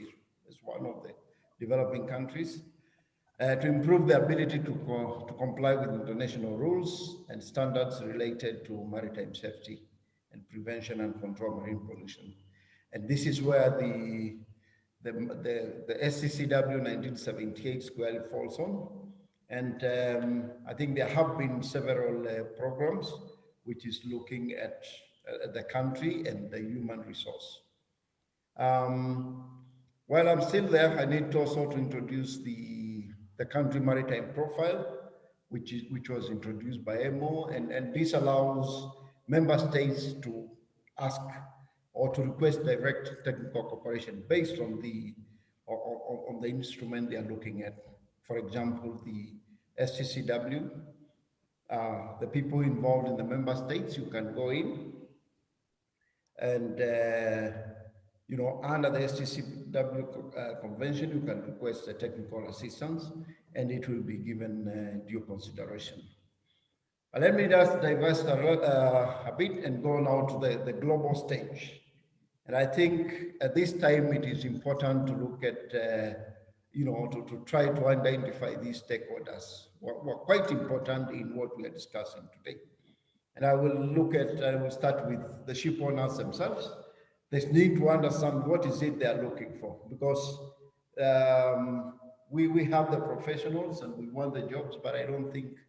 one of the developing countries, to improve the ability to comply with international rules and standards related to maritime safety and prevention and control marine pollution. And this is where the SCCW 1978 squarely falls on. And I think there have been several programs which is looking at the country and the human resource. While I'm still there, I need also to introduce the country maritime profile, which was introduced by EMO, and this allows member states to ask or to request direct technical cooperation based on the instrument they are looking at. For example, the SCCW, the people involved in the member states, you can go in and you know, under the STCW convention, you can request a technical assistance and it will be given due consideration. Let me just divest a bit and go now to the global stage. And I think at this time, it is important to look at, you know, to try to identify these stakeholders were quite important in what we are discussing today. And I will start with the ship owners themselves. They need to understand what is it they are looking for, because we have the professionals and we want the jobs, but I don't think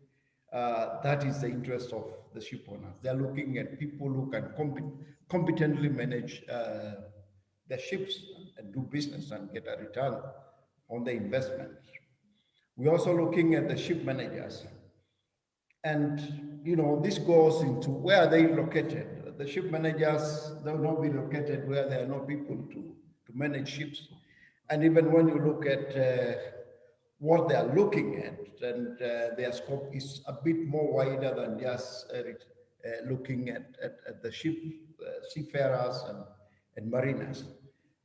that is the interest of the ship owners. They're looking at people who can competently manage their ships and do business and get a return on the investment. We're also looking at the ship managers. And, you know, this goes into where are they located? The ship managers, they will not be located where there are no people to manage ships. And even when you look at what they are looking at, and their scope is a bit more wider than just looking at the ship, seafarers and mariners.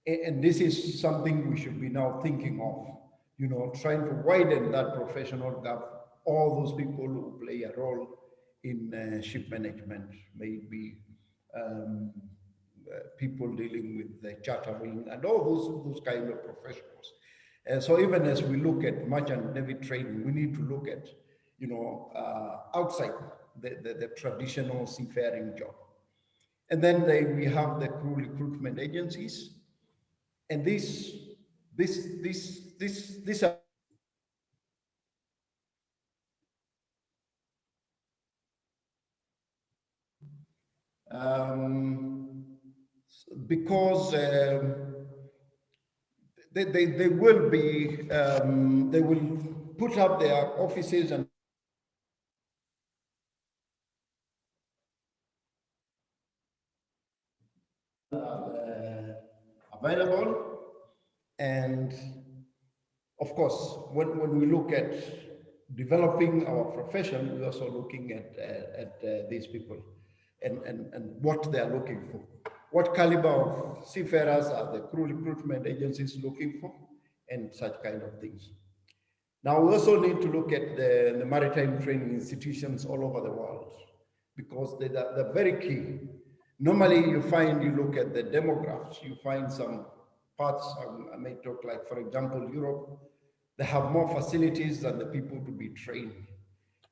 And this is something we should be now thinking of, you know, trying to widen that professional gap. All those people who play a role in ship management, maybe people dealing with the chartering and all those kind of professionals. And so even as we look at merchant navy training, we need to look at, you know, outside the traditional seafaring job. And then we have the crew recruitment agencies, and these are because they will be they will put up their offices and available. And of course, when we look at developing our profession, we're also looking at these people and what they are looking for. What caliber of seafarers are the crew recruitment agencies looking for, and such kind of things. Now, we also need to look at the maritime training institutions all over the world. because they're very key. Normally, you look at the demographics, you find some parts, I may talk like, for example, Europe, they have more facilities than the people to be trained.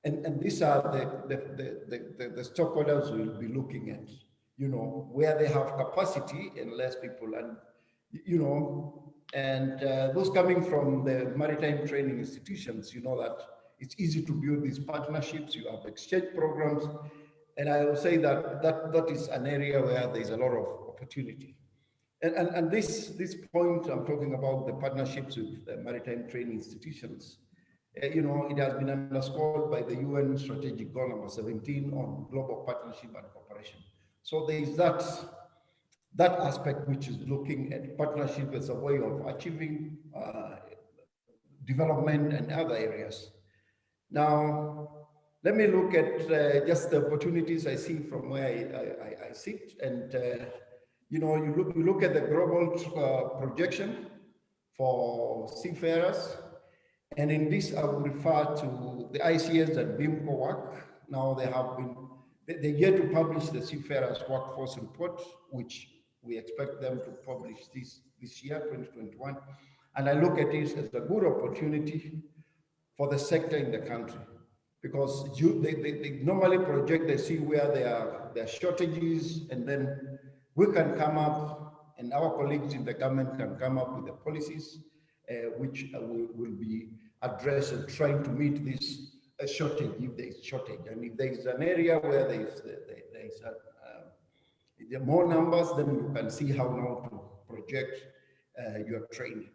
And these are the stockholders we'll be looking at, you know, where they have capacity and less people. And, you know, and those coming from the maritime training institutions, you know that it's easy to build these partnerships, you have exchange programs. And I will say that is an area where there's a lot of opportunity. And this point I'm talking about the partnerships with the maritime training institutions, you know, it has been underscored by the UN Strategic Goal number 17 on global partnership and cooperation. So there is that aspect which is looking at partnership as a way of achieving development and other areas. Now, let me look at just the opportunities I see from where I sit. And, you know, you look at the global projection for seafarers. And in this, I will refer to the ICS and BIMCO work. Now they're yet to publish the Seafarers Workforce Report, which we expect them to publish this year, 2021. And I look at this as a good opportunity for the sector in the country, because they normally project, they see where there are shortages, and then we can come up, and our colleagues in the government can come up with the policies which will be addressed and trying to meet this shortage, if there is shortage. And if there is an area where there is more numbers, then you can see how now to project your training.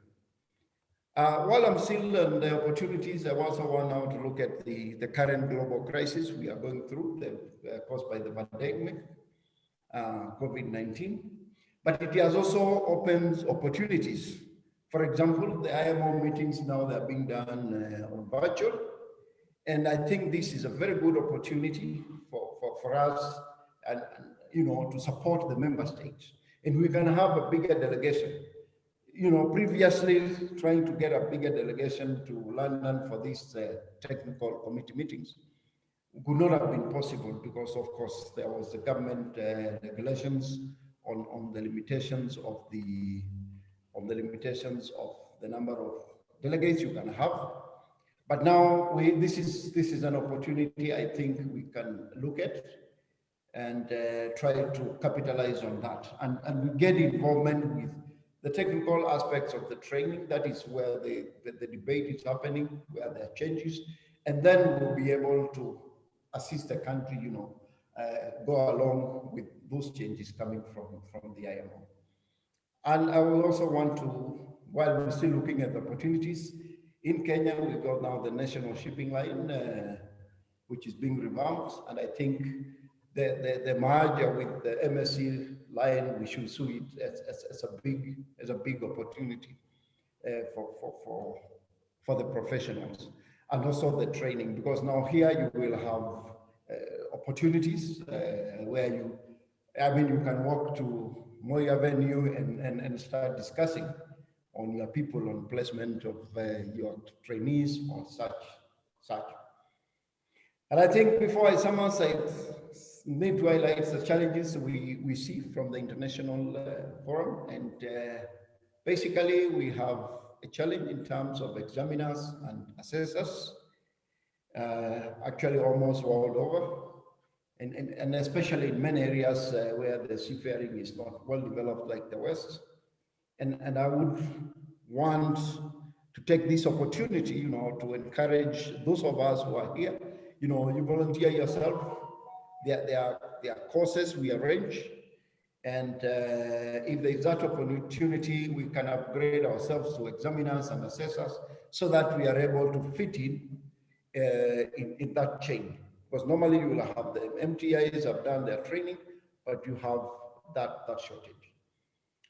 While I'm still on the opportunities, I also want now to look at the current global crisis we are going through, caused by the pandemic, COVID-19. But it has also opened opportunities. For example, the IMO meetings now that are being done on virtual. And I think this is a very good opportunity for us and, you know, to support the member states. And we can have a bigger delegation. You know, previously trying to get a bigger delegation to London for these technical committee meetings would not have been possible because, of course, there was the government regulations on the limitations of the number of delegates you can have. But now this is an opportunity I think we can look at and try to capitalize on that and we get involvement with the technical aspects of the training. That is where the debate is happening, where there are changes, and then we'll be able to assist the country, you know, go along with those changes coming from the IMO. And I will also want to, while we're still looking at the opportunities, in Kenya, we've got now the national shipping line, which is being revamped. And I think the merger with the MSC line, we should see it as a big opportunity for the professionals and also the training, because now here you will have opportunities where you can walk to Moi Avenue and start discussing on your people, on placement of your trainees or such. And I think before I summarize, I need to highlight the challenges we see from the international forum. And basically, we have a challenge in terms of examiners and assessors, actually almost world over. And especially in many areas where the seafaring is not well developed like the West. And I would want to take this opportunity, you know, to encourage those of us who are here, you know, you volunteer yourself. There are courses we arrange. And if there is that opportunity, we can upgrade ourselves to examiners and assessors so that we are able to fit in that chain. Because normally you will have the MTIs have done their training, but you have that shortage.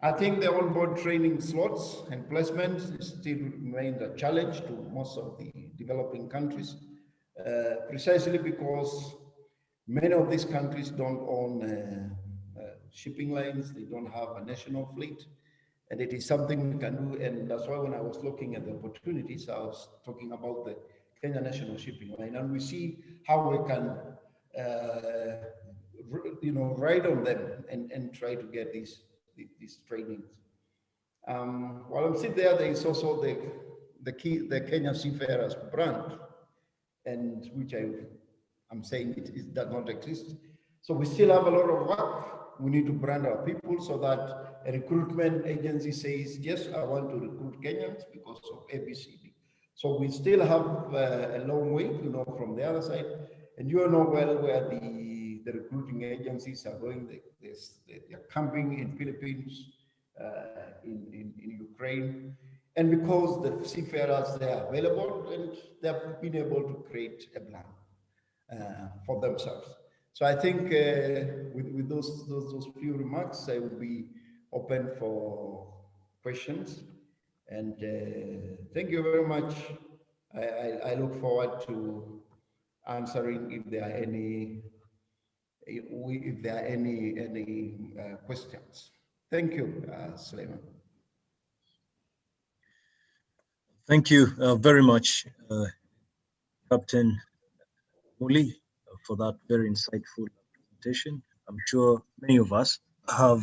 I think the onboard training slots and placements still remain a challenge to most of the developing countries, precisely because many of these countries don't own shipping lines, they don't have a national fleet, and it is something we can do. And that's why when I was looking at the opportunities, I was talking about the Kenya National Shipping Line, and we see how we can ride on them and try to get these trainings. While I'm sitting there, there is also the Kenyan Seafarers brand, and which I'm saying it does not exist. So we still have a lot of work. We need to brand our people so that a recruitment agency says, yes, I want to recruit Kenyans because of ABCD. So we still have a long way, from the other side. And you know well where the recruiting agencies are going. They're camping in Philippines, in Ukraine. And because the seafarers, they are available and they've been able to create a plan for themselves. So I think with those few remarks, I will be open for questions. And thank you very much. I look forward to answering if there are any questions. Thank you, Suleiman. Thank you very much, Captain Muli, for that very insightful presentation. I'm sure many of us have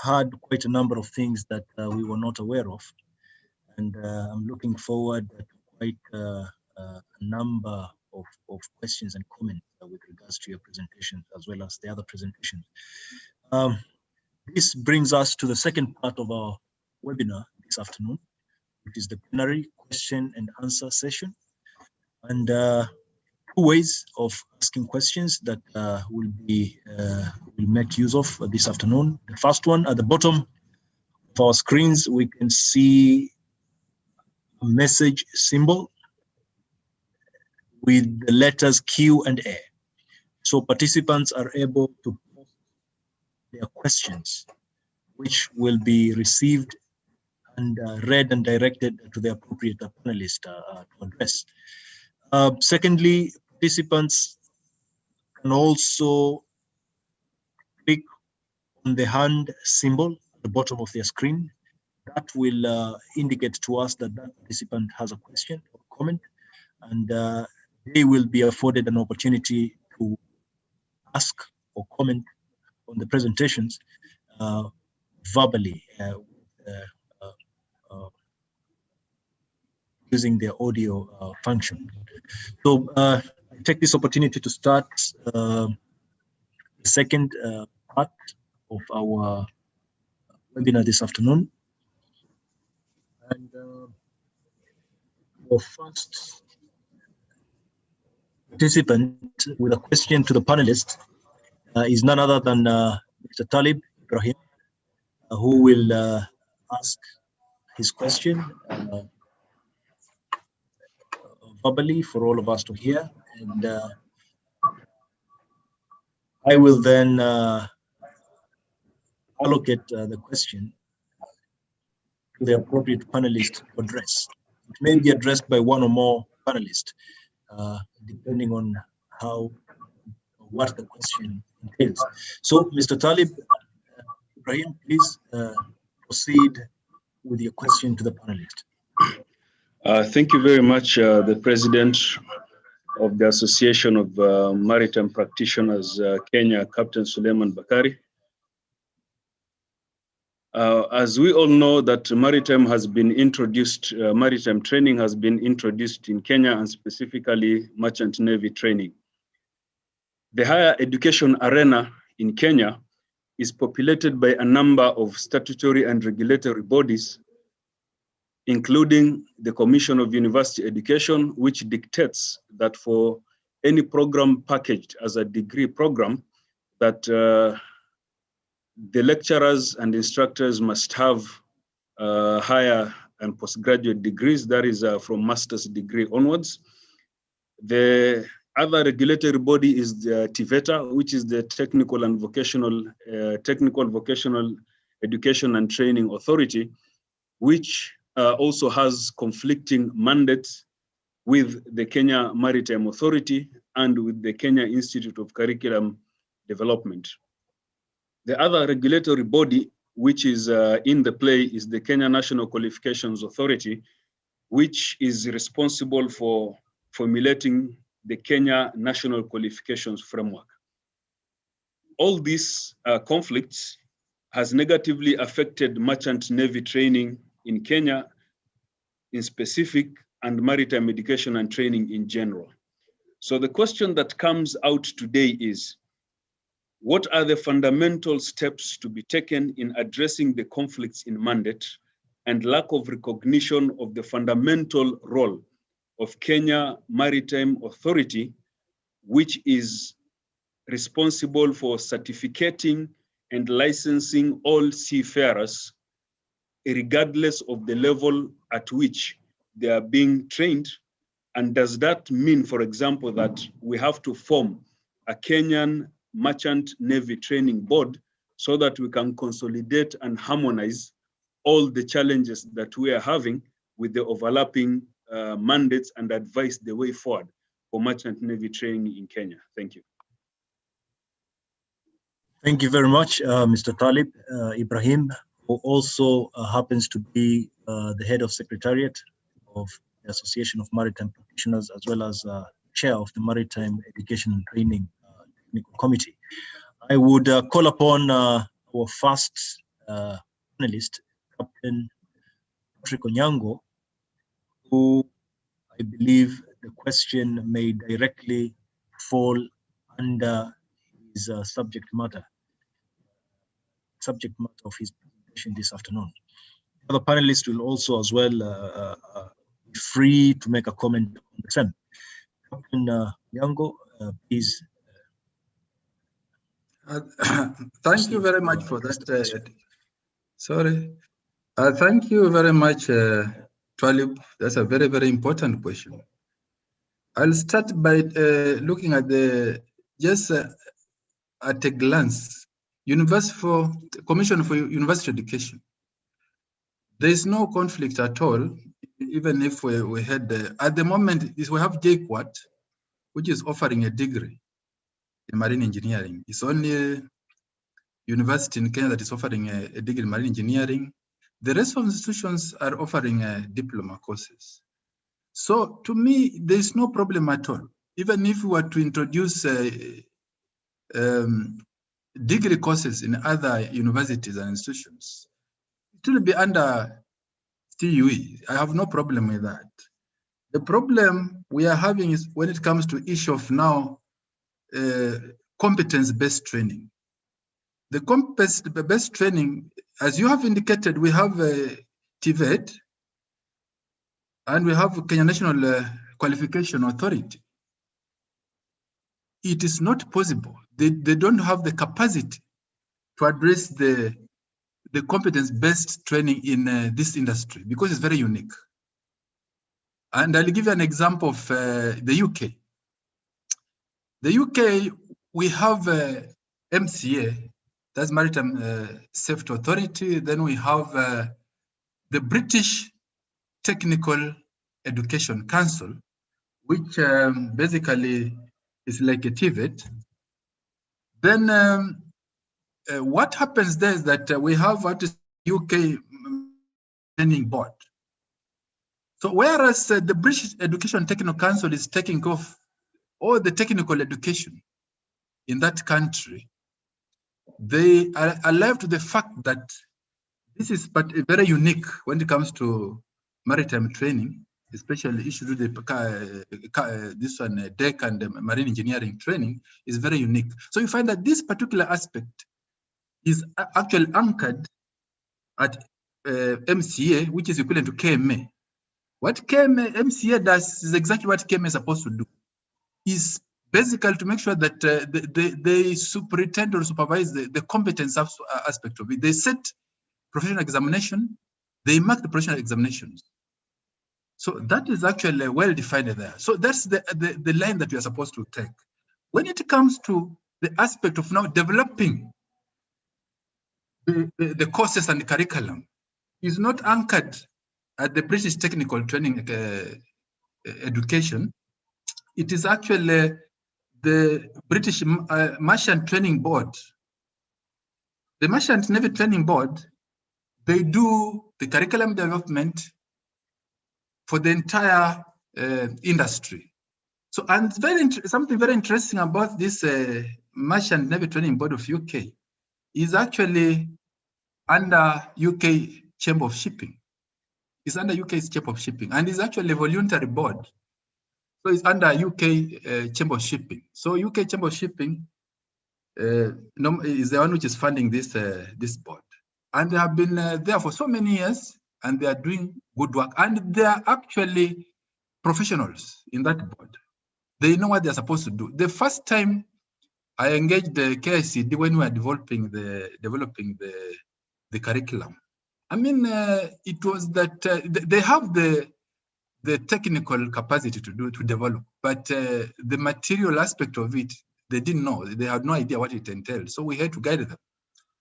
had quite a number of things that we were not aware of. And I'm looking forward to quite a number of questions and comments with regards to your presentation, as well as the other presentations. This brings us to the second part of our webinar this afternoon, which is the plenary question and answer session. And two ways of asking questions that we'll make use of this afternoon. The first one, at the bottom of our screens, we can see a message symbol with the letters Q and A. So participants are able to post their questions, which will be received and read and directed to the appropriate panelist to address. Secondly, participants can also click on the hand symbol at the bottom of their screen. That will indicate to us that that participant has a question or comment, and they will be afforded an opportunity to ask or comment on the presentations verbally using the audio function. So I take this opportunity to start the second part of our webinar this afternoon. And our first participant with a question to the panelist is none other than Mr. Talib Ibrahim, who will ask his question verbally for all of us to hear. And I will then allocate the question to the appropriate panelist to address. It may be addressed by one or more panelists, depending on what the question entails. So, Mr. Talib Ibrahim, please proceed with your question to the panelist. Thank you very much, the President of the Association of Maritime Practitioners, Kenya, Captain Suleiman Bakari. As we all know that maritime has been introduced, maritime training has been introduced in Kenya, and specifically merchant navy training. The higher education arena in Kenya is populated by a number of statutory and regulatory bodies, including the Commission of University Education, which dictates that for any program packaged as a degree program, that the lecturers and instructors must have higher and postgraduate degrees, that is from master's degree onwards. The other regulatory body is the TVETA, which is the Technical Vocational Education and Training Authority, which also has conflicting mandates with the Kenya Maritime Authority and with the Kenya Institute of Curriculum Development. The other regulatory body which is in the play is the Kenya National Qualifications Authority, which is responsible for formulating the Kenya National Qualifications Framework. All these conflicts has negatively affected merchant navy training in Kenya in specific, and maritime education and training in general. So the question that comes out today is, what are the fundamental steps to be taken in addressing the conflicts in mandate and lack of recognition of the fundamental role of Kenya Maritime Authority, which is responsible for certificating and licensing all seafarers, regardless of the level at which they are being trained? And does that mean, for example, that we have to form a Kenyan Merchant Navy Training Board so that we can consolidate and harmonize all the challenges that we are having with the overlapping mandates and advise the way forward for Merchant Navy training in Kenya? Thank you. Thank you very much, Mr. Talib. Ibrahim, who also happens to be the head of Secretariat of the Association of Maritime Practitioners, as well as chair of the Maritime Education and Training Technical Committee. I would call upon our first panelist, Captain Patrick Onyango, who I believe the question may directly fall under his subject matter of his presentation this afternoon. Other panelists will also as well be free to make a comment on the same. Captain Onyango, please. Thank you very much for that. Thank you very much, Talib. That's a very, very important question. I'll start by looking at just at a glance, Commission for University Education. There is no conflict at all, even if we had, at the moment, we have JQuat, which is offering a degree in marine engineering. It's only university in Kenya that is offering a degree in marine engineering. The rest of the institutions are offering diploma courses. So to me, there is no problem at all. Even if we were to introduce degree courses in other universities and institutions, it will be under TUE. I have no problem with that. The problem we are having is when it comes to issue of now competence-based training. The competence-based training, as you have indicated, we have TVET and we have Kenya National Qualification Authority. It is not possible. They don't have the capacity to address the competence-based training in this industry because it's very unique. And I'll give you an example of the UK. The UK, we have MCA, that's Maritime Safety Authority. Then we have the British Technical Education Council, which basically is like a TVET. Then what happens there is that we have what is UK Training Board. So whereas the British Education Technical Council is taking off all the technical education in that country, they are alive to the fact that this is but very unique when it comes to maritime training, especially issues with this one, deck and marine engineering training is very unique. So you find that this particular aspect is actually anchored at MCA, which is equivalent to KMA. What MCA does is exactly what KMA is supposed to do. Is basically to make sure that they superintend or supervise the competence aspect of it. They set professional examination, they mark the professional examinations. So that is actually well defined there. So that's the line that we are supposed to take. When it comes to the aspect of now developing the courses and the curriculum, is not anchored at the British Technical Training Education. It is actually the British Merchant Training Board. The Merchant Navy Training Board, they do the curriculum development for the entire industry. So, and something very interesting about this Merchant Navy Training Board of UK is actually under UK Chamber of Shipping. It's under UK's Chamber of Shipping, and it's actually a voluntary board. So it's under UK Chamber of Shipping. So UK Chamber of Shipping is the one which is funding this this board, and they have been there for so many years, and they are doing good work, and they are actually professionals in that board. They know what they are supposed to do. The first time I engaged the KICD when we were developing the curriculum, I mean, it was that they have the technical capacity to develop, but the material aspect of it, they didn't know. They had no idea what it entailed. So we had to guide them.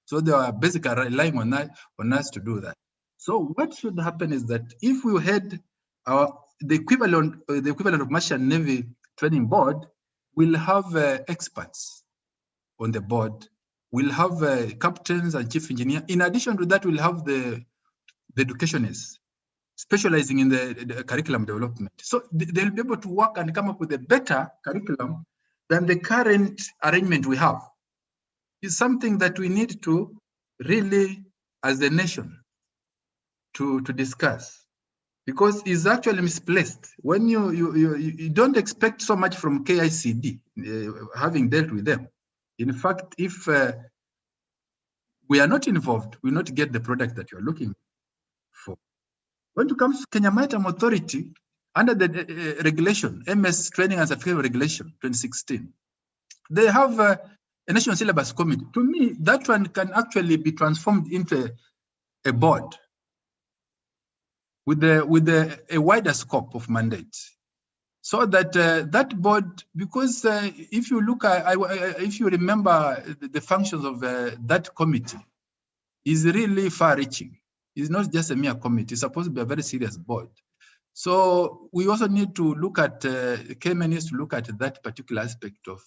So they were basically relying on us to do that. So what should happen is that if we had the equivalent of Merchant Navy Training Board, we'll have experts on the board. We'll have captains and chief engineer. In addition to that, we'll have the educationists specializing in the curriculum development. So they'll be able to work and come up with a better curriculum than the current arrangement we have. It's something that we need to really, as a nation, to discuss, because it's actually misplaced. When you don't expect so much from KICD, having dealt with them. In fact, if we are not involved, we will not get the product that you're looking for. When it comes to Kenya Maritime Authority, under the regulation, MS Training and Certificate Regulation 2016, they have a National Syllabus Committee. To me, that one can actually be transformed into a board with a wider scope of mandates, so that that board, because if you look at, if you remember the functions of that committee, is really far-reaching. It's not just a mere committee. It's supposed to be a very serious board. So we also need to look at, KMN needs to look at that particular aspect of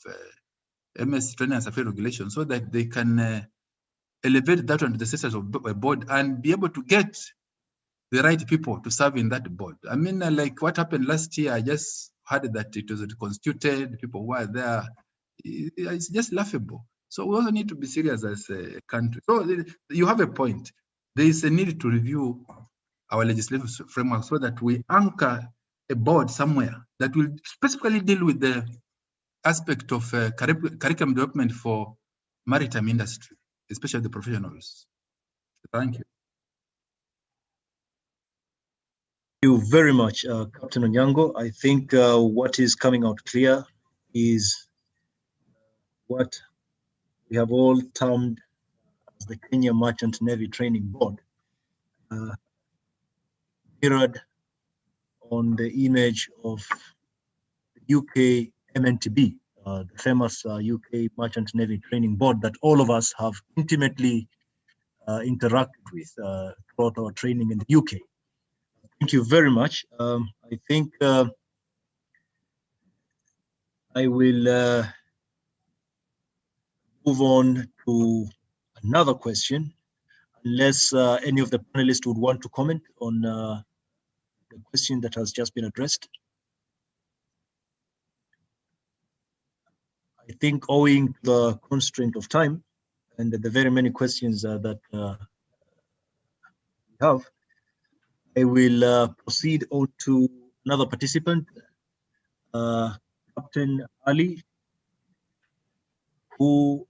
MS Training and Certificate Regulation, so that they can elevate that one to the status of a board and be able to get the right people to serve in that board. I mean, like what happened last year, I just heard that it was constituted, people who are there. It's just laughable. So we also need to be serious as a country. So you have a point. There is a need to review our legislative framework so that we anchor a board somewhere that will specifically deal with the aspect of curriculum development for maritime industry, especially the professionals. Thank you. Thank you very much, Captain Onyango. I think what is coming out clear is what we have all termed as the Kenya Merchant Navy Training Board, mirrored on the image of the UK MNTB, the famous UK Merchant Navy Training Board that all of us have intimately interacted with throughout our training in the UK. Thank you very much. I think I will move on to another question, unless any of the panelists would want to comment on the question that has just been addressed. I think owing to the constraint of time and the very many questions that we have, I will proceed on to another participant, Captain Ali, who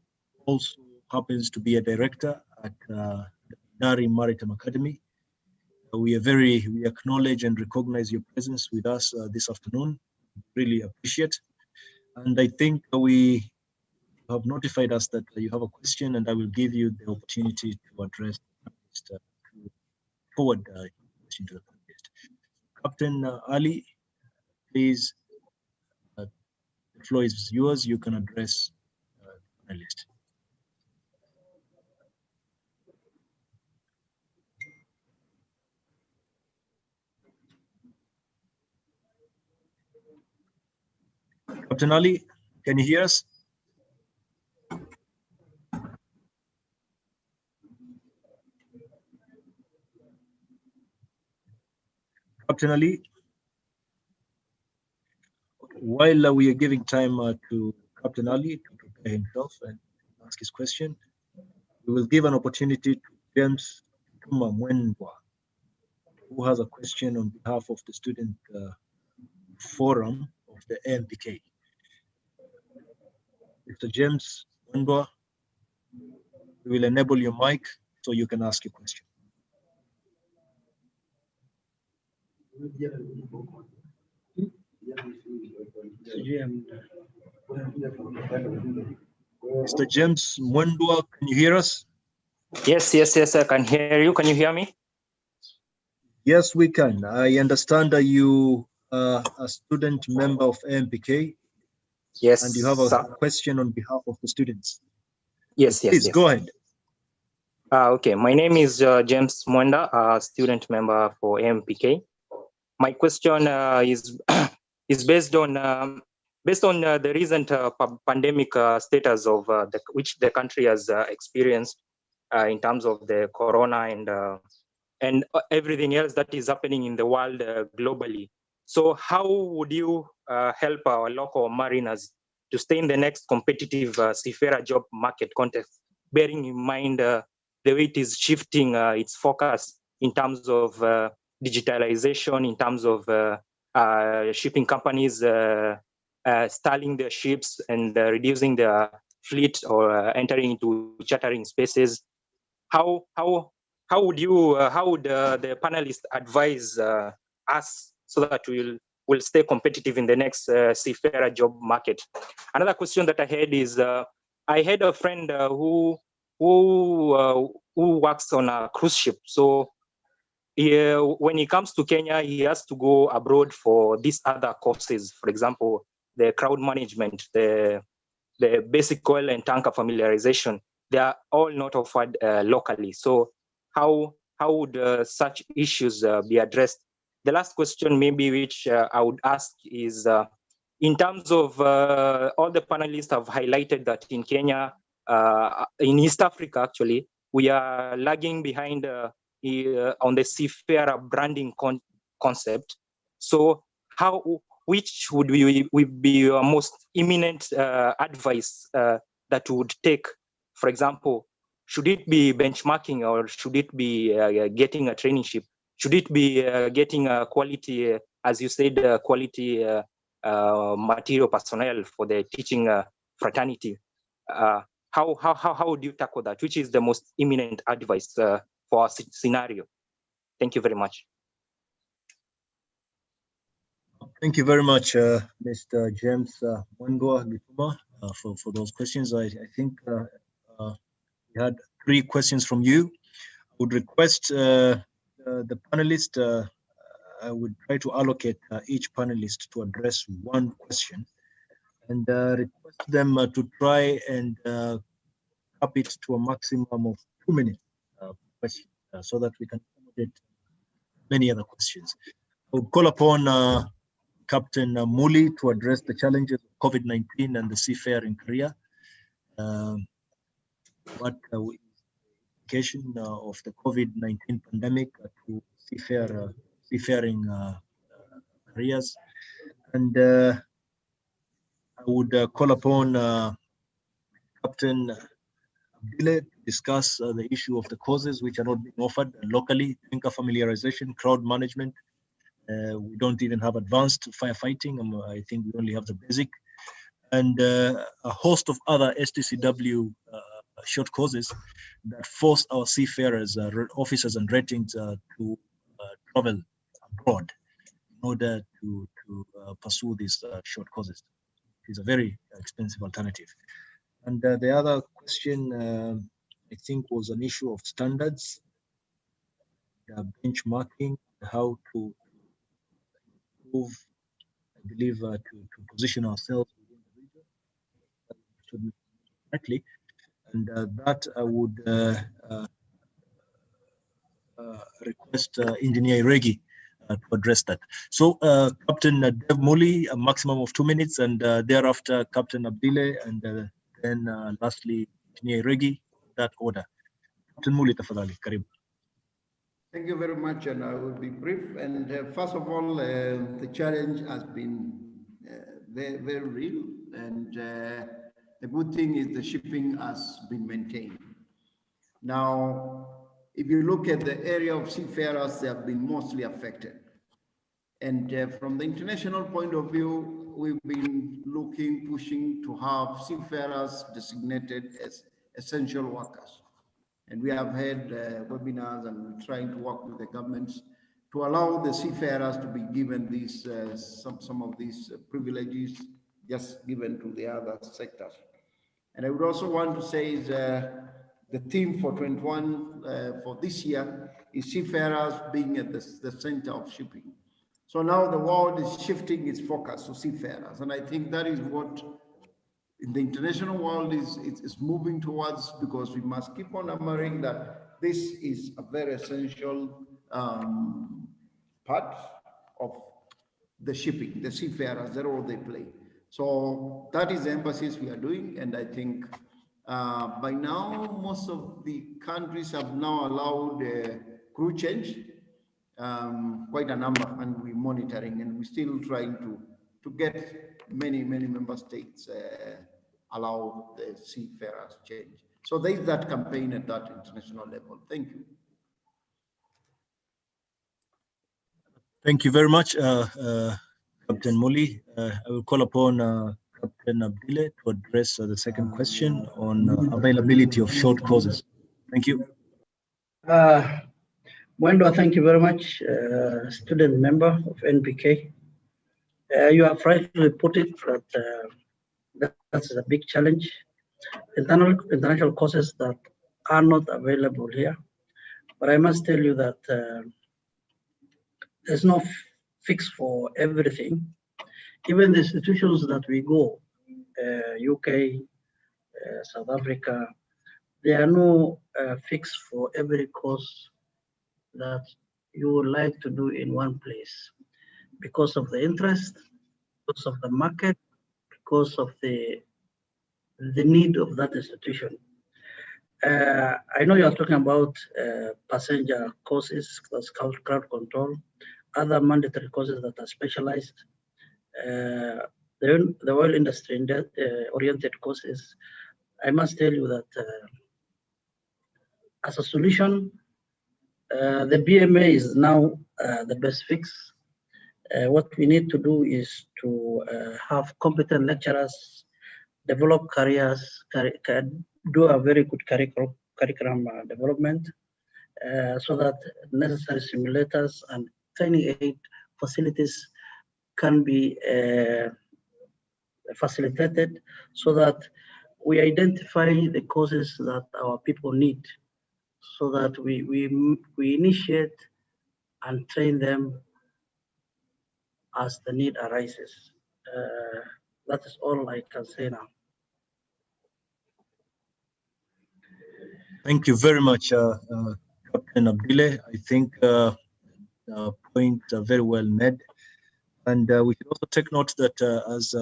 also happens to be a director at the Maritime Academy. We acknowledge and recognize your presence with us this afternoon. Really appreciate. And I think we have notified us that you have a question, and I will give you the opportunity to address to forward the question to the panelist. Captain Ali, please, the floor is yours. You can address the panelist. Captain Ali, can you hear us? Captain Ali? while we are giving time to Captain Ali to prepare himself and ask his question, we will give an opportunity to James Mwendwa, who has a question on behalf of the student forum of the AMPK. Mr. James Mwendwa, we will enable your mic so you can ask your question. Mr. James Mwendwa, can you hear us? Yes, I can hear you. Can you hear me? Yes, we can. I understand that you are a student member of AMPK. Yes. And you have a question on behalf of the students. Yes. Please go ahead. Okay, my name is James Mwenda, a student member for AMPK. My question is based on the recent pandemic status of which the country has experienced in terms of the corona and everything else that is happening in the world globally. So how would you help our local mariners to stay in the next competitive seafarer job market context, bearing in mind the way it is shifting its focus in terms of digitalization, in terms of shipping companies stalling their ships and reducing their fleet or entering into chartering spaces? How would the panelists advise us so that we'll stay competitive in the next seafarer job market? Another question that I had is I had a friend who works on a cruise ship. So when he comes to Kenya, he has to go abroad for these other courses. For example, the crowd management, the basic oil and tanker familiarization. They are all not offered locally. So how would such issues be addressed? The last question maybe which I would ask is in terms of all the panelists have highlighted that in Kenya, in East Africa actually, we are lagging behind on the seafarer branding concept. So which would be your most imminent advice that would take? For example, should it be benchmarking or should it be getting a traineeship? Should it be getting a quality, as you said, quality material personnel for the teaching fraternity? How would you tackle that? Which is the most imminent advice for our scenario? Thank you very much. Thank you very much, Mr. James Mwendwa Gituma, for those questions. I think we had 3 questions from you. I would request the panelists, I would try to allocate each panelist to address 1 question and request them to try and cap it to a maximum of 2 minutes question, so that we can accommodate many other questions. I would call upon Captain Muli to address the challenges of COVID-19 and the seafaring career. What is the implication of the COVID-19 pandemic to seafaring careers? And I would call upon Captain Abdile to discuss the issue of the courses which are not being offered locally, tanker familiarization, crowd management. We don't even have advanced firefighting. I think we only have the basic. And a host of other STCW short courses that force our seafarers, officers and ratings to travel abroad in order to pursue these short courses. It's a very expensive alternative. And the other question, I think, was an issue of standards, benchmarking, how to improve, I believe, to position ourselves within the region correctly. And that I would request Engineer Regi to address that. So Captain Dev Muli, a maximum of 2 minutes, and thereafter Captain Abdile, and then lastly Engineer Regi, that order. Captain Muli, tafadhali, karibu. Thank you very much, and I will be brief. And first of all, the challenge has been very, very real. And the good thing is the shipping has been maintained. Now, if you look at the area of seafarers, they have been mostly affected. And from the international point of view, we've been looking, pushing to have seafarers designated as essential workers. And we have had webinars, and we're trying to work with the governments to allow the seafarers to be given these some of these privileges just given to the other sectors. And I would also want to say is the theme for 21 for this year is seafarers being at the center of shipping. So now the world is shifting its focus to seafarers, and I think that is what in the international world is moving towards, because we must keep on hammering that this is a very essential part of the shipping, the seafarers, the role they play. So that is the emphasis we are doing, and I think by now most of the countries have now allowed crew change, quite a number, and we're monitoring, and we're still trying to get many member states allow the seafarers change. So there is that campaign at that international level. Thank you. Thank you very much, Captain Muli. I will call upon Captain Abdile to address the second question on availability of short courses. Thank you. Mwendo, thank you very much, student member of NPK. You have rightly put it that that's a big challenge. International courses that are not available here. But I must tell you that there's no fix for everything. Even the institutions that we go, UK, South Africa, there are no fix for every course that you would like to do in one place because of the interest, because of the market, because of the need of that institution. I know you are talking about passenger courses, that's crowd control, other mandatory courses that are specialized. The oil industry oriented courses, I must tell you that as a solution, the BMA is now the best fix. What we need to do is to have competent lecturers, develop careers, do a very good curriculum development, so that necessary simulators and training aid facilities can be facilitated, so that we identify the courses that our people need, so that we initiate and train them as the need arises. That is all I can say now. Thank you very much, Captain Abdile. I think points are very well made. And we should also take note that as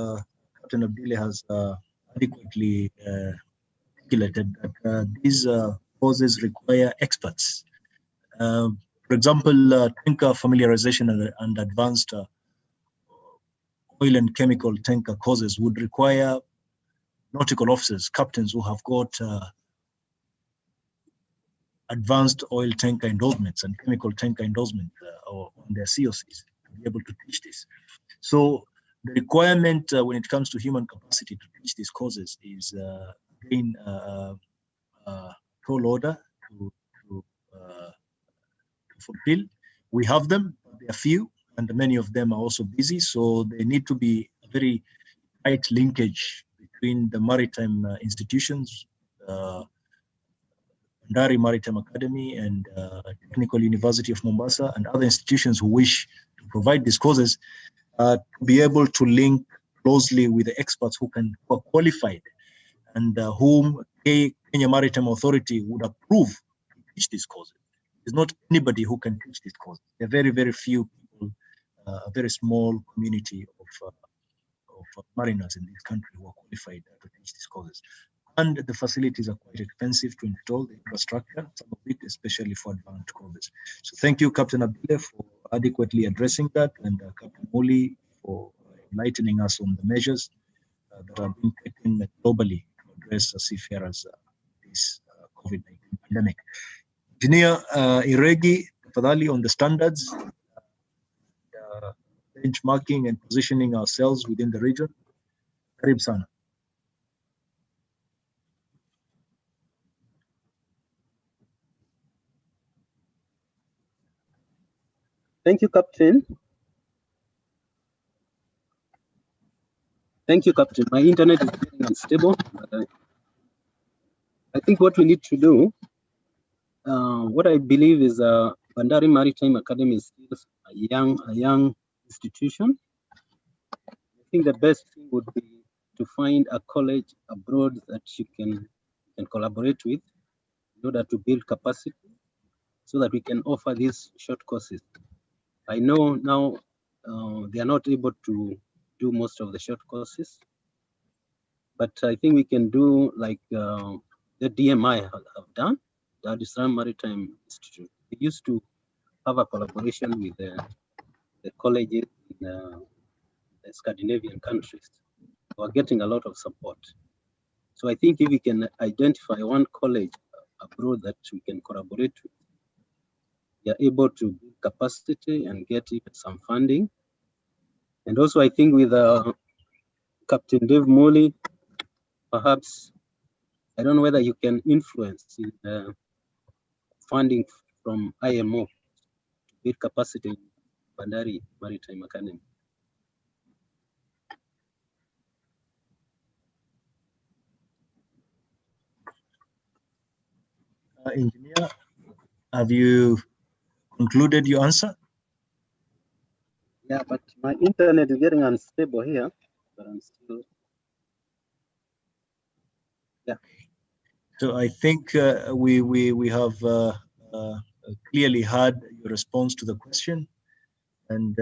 Captain Abdile has adequately articulated, that these courses require experts. For example, tanker familiarization and advanced oil and chemical tanker courses would require nautical officers, captains who have got advanced oil tanker endorsements and chemical tanker endorsement on their COCs to be able to teach this. So the requirement when it comes to human capacity to teach these courses is again tall order to fulfill. We have them, but they are few, and many of them are also busy. So they need to be a very tight linkage between the maritime institutions, Ndari Maritime Academy and Technical University of Mombasa and other institutions who wish to provide these courses, to be able to link closely with the experts who are qualified and whom Kenya Maritime Authority would approve to teach these courses. There's not anybody who can teach these courses. There are very, very few people, a very small community of mariners in this country who are qualified to teach these courses. And the facilities are quite expensive to install, the infrastructure, some of it, especially for advanced courses. So thank you, Captain Abdile, for adequately addressing that, and Captain Muli for enlightening us on the measures that are being taken globally to address seafarers this COVID-19 pandemic. Engineer Iregi, tafadhali, on the standards, benchmarking and positioning ourselves within the region. Karibu sana. Thank you, Captain. Thank you, Captain. My internet is getting unstable. But I think what we need to do, what I believe is Bandari Maritime Academy is still a young institution. I think the best thing would be to find a college abroad that you can collaborate with in order to build capacity so that we can offer these short courses. I know now they are not able to do most of the short courses, but I think we can do like the DMI have done, the Dar es Salaam Maritime Institute. We used to have a collaboration with the colleges in the Scandinavian countries. We are getting a lot of support. So I think if we can identify one college abroad that we can collaborate with, we are able to build capacity and get even some funding. And also I think with Captain Dave Molly, perhaps, I don't know whether you can influence in funding from IMO to build capacity in Bandari Maritime Academy. Engineer, have you concluded your answer? Yeah, but my internet is getting unstable here, but I'm still. Yeah. So I think we have clearly heard your response to the question, and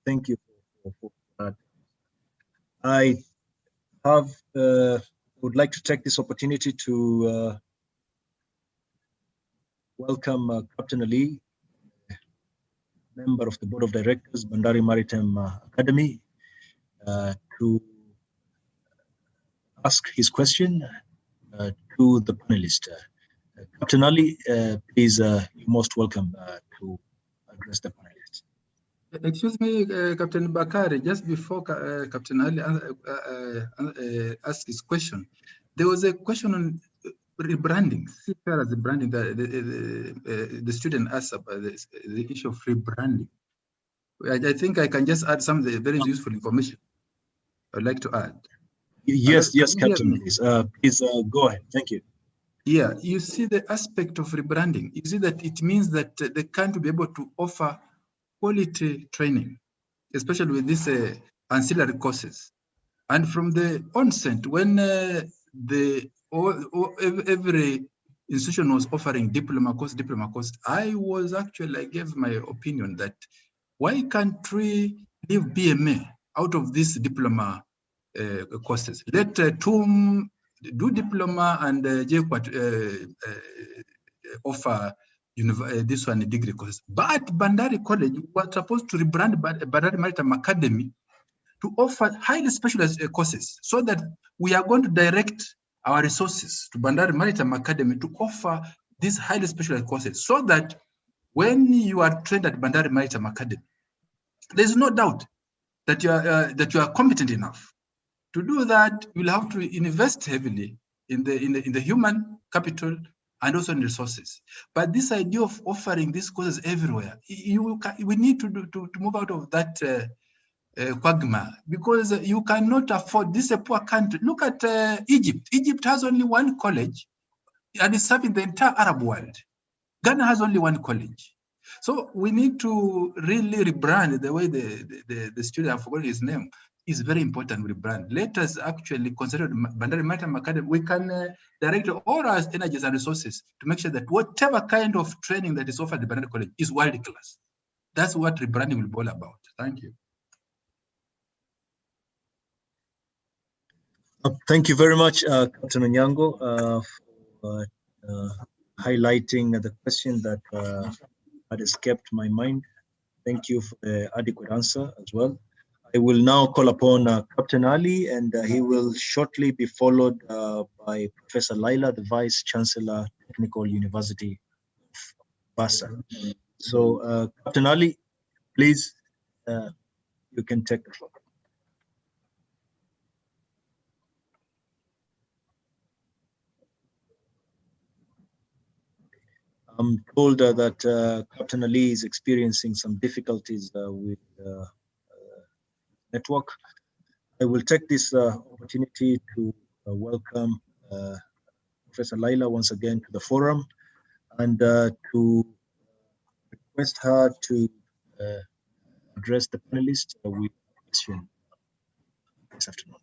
thank you for that. I would like to take this opportunity to welcome Captain Ali, member of the Board of Directors, Bandari Maritime Academy, to ask his question to the panelist. Captain Ali, please, you're most welcome to address the panelists. Excuse me, Captain Bakari, just before Captain Ali asked his question, there was a question on rebranding, seafarers branding. The student asked about the issue of rebranding. I think I can just add some very useful information I'd like to add. Yes, Captain, please go ahead. Thank you. Yeah, you see the aspect of rebranding. You see that it means that they can't be able to offer quality training, especially with these ancillary courses. And from the onset, when every institution was offering diploma course, I gave my opinion that why can't we leave BMA out of these diploma courses? Let TUM do diploma and JQuat offer this one degree course. But Bandari College was supposed to rebrand Bandari Maritime Academy to offer highly specialized courses, so that we are going to direct our resources to Bandari Maritime Academy to offer these highly specialized courses, so that when you are trained at Bandari Maritime Academy, there's no doubt that you are competent enough. To do that, you'll have to invest heavily in the human capital and also in resources. But this idea of offering these courses everywhere, we need to move out of that quagmire, because you cannot afford. This is a poor country. Look at Egypt. Egypt has only one college and is serving the entire Arab world. Ghana has only one college. So we need to really rebrand the way the student, I forgot his name, is very important. Rebrand. Let us actually consider Bandari Maritime Academy. We can direct all our energies and resources to make sure that whatever kind of training that is offered at Bandari College is world class. That's what rebranding will be all about. Thank you. Thank you very much, Captain Onyango, for highlighting the question that had escaped my mind. Thank you for the adequate answer as well. I will now call upon Captain Ali, and he will shortly be followed by Professor Laila, the Vice Chancellor, Technical University of Mombasa. So, Captain Ali, please, you can take the floor. I'm told that Captain Ali is experiencing some difficulties with network. I will take this opportunity to welcome Professor Laila once again to the forum, and to request her to address the panelists with a question this afternoon.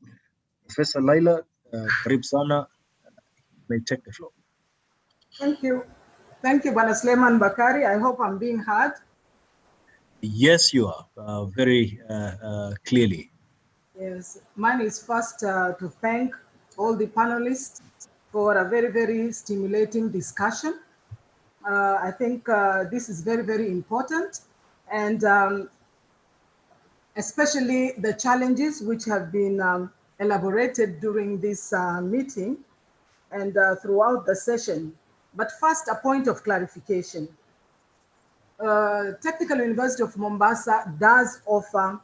Professor Laila, karibu sana, may take the floor. Thank you. Thank you, Bwana Suleiman Bakari. I hope I'm being heard. Yes, you are, very clearly. Yes, mine is first to thank all the panelists for a very, very stimulating discussion. I think this is very, very important, and especially the challenges which have been elaborated during this meeting and throughout the session. But first, a point of clarification. Technical University of Mombasa does offer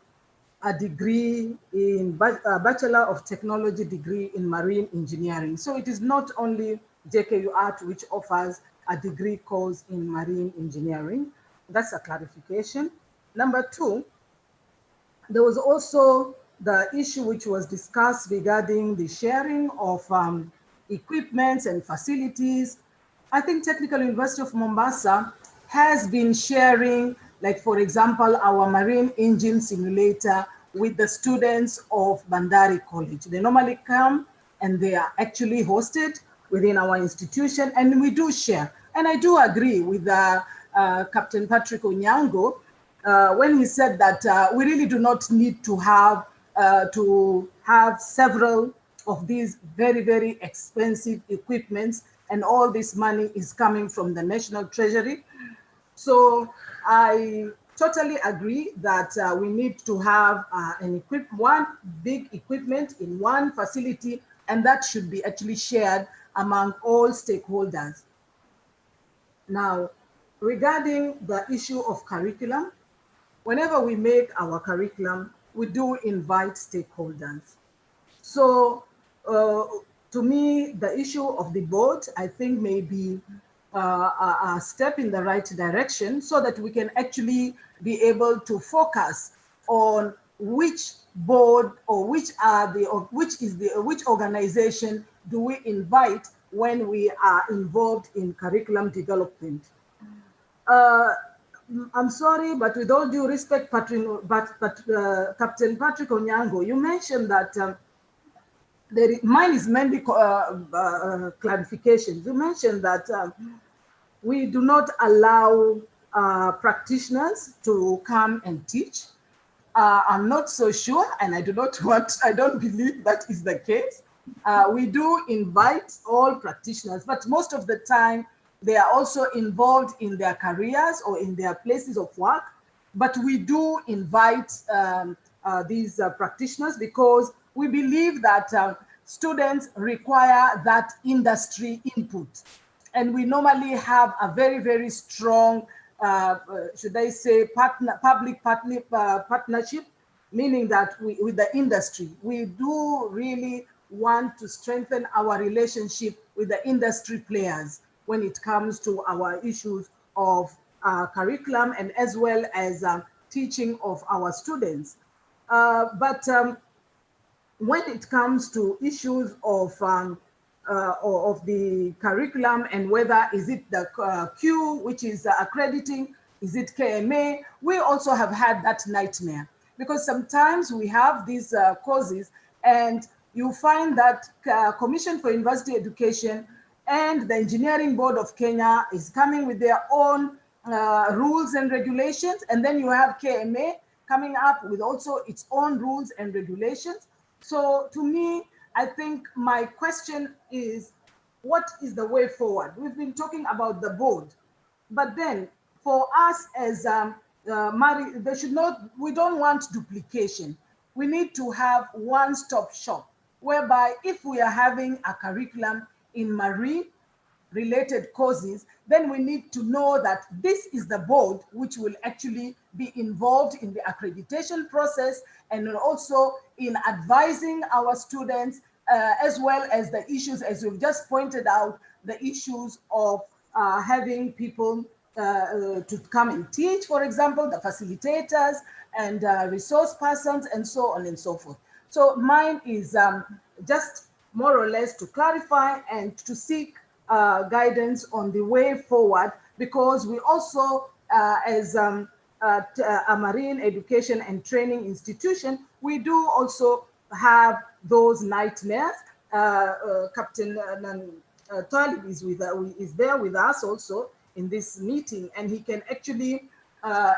a degree in Bachelor of Technology degree in Marine Engineering. So it is not only JKU Art which offers a degree course in Marine Engineering. That's a clarification. Number two, there was also the issue which was discussed regarding the sharing of equipment and facilities. I think Technical University of Mombasa has been sharing, like for example, our marine engine simulator with the students of Bandari College. They normally come and they are actually hosted within our institution, and we do share. And I do agree with Captain Patrick Onyango when he said that we really do not need to have several of these very, very expensive equipments, and all this money is coming from the National Treasury. So I totally agree that we need to have one big equipment in one facility, and that should be actually shared among all stakeholders. Now, regarding the issue of curriculum, whenever we make our curriculum, we do invite stakeholders. So to me, the issue of the board, I think, may be a step in the right direction so that we can actually be able to focus on which board or which organization do we invite when we are involved in curriculum development. I'm sorry, but with all due respect, Captain Patrick Onyango, you mentioned that mine is mainly clarification. You mentioned that we do not allow practitioners to come and teach. I'm not so sure, and I don't believe that is the case. We do invite all practitioners, but most of the time they are also involved in their careers or in their places of work. But we do invite these practitioners because we believe that students require that industry input. And we normally have a very, very strong, should I say, public partnership, meaning that with the industry, we do really want to strengthen our relationship with the industry players when it comes to our issues of curriculum and as well as teaching of our students. But when it comes to issues of the curriculum and whether is it the Q, which is accrediting, is it KMA, we also have had that nightmare because sometimes we have these courses and you find that Commission for University Education and the Engineering Board of Kenya is coming with their own rules and regulations, and then you have KMA coming up with also its own rules and regulations. So to me, I think my question is, what is the way forward? We've been talking about the board, but then for us as we don't want duplication. we need to have one-stop shop, whereby if we are having a curriculum in marine related courses, then we need to know that this is the board which will actually be involved in the accreditation process and also in advising our students, as well as the issues, as we've just pointed out, the issues of having people to come and teach, for example, the facilitators and resource persons and so on and so forth. So mine is just more or less to clarify and to seek guidance on the way forward, because we also, as a marine education and training institution, we do also have those nightmares. Captain Talib is there with us also in this meeting, and he can actually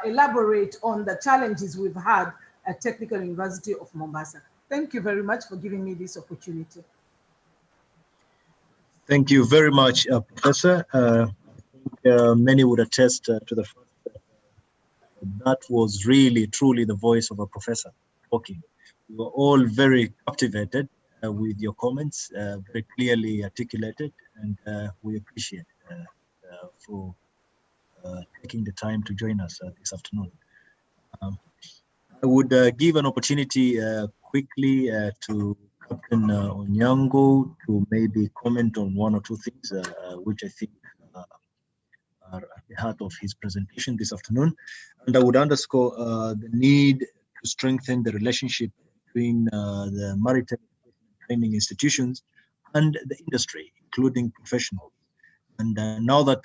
elaborate on the challenges we've had at Technical University of Mombasa. Thank you very much for giving me this opportunity. Thank you very much, Professor. I think many would attest to the fact that that was really, truly the voice of a professor talking. We were all very captivated with your comments, very clearly articulated, and we appreciate for taking the time to join us this afternoon. I would give an opportunity quickly to Captain Onyango to maybe comment on one or two things which I think are at the heart of his presentation this afternoon. And I would underscore the need to strengthen the relationship between the maritime training institutions and the industry, including professionals. And now that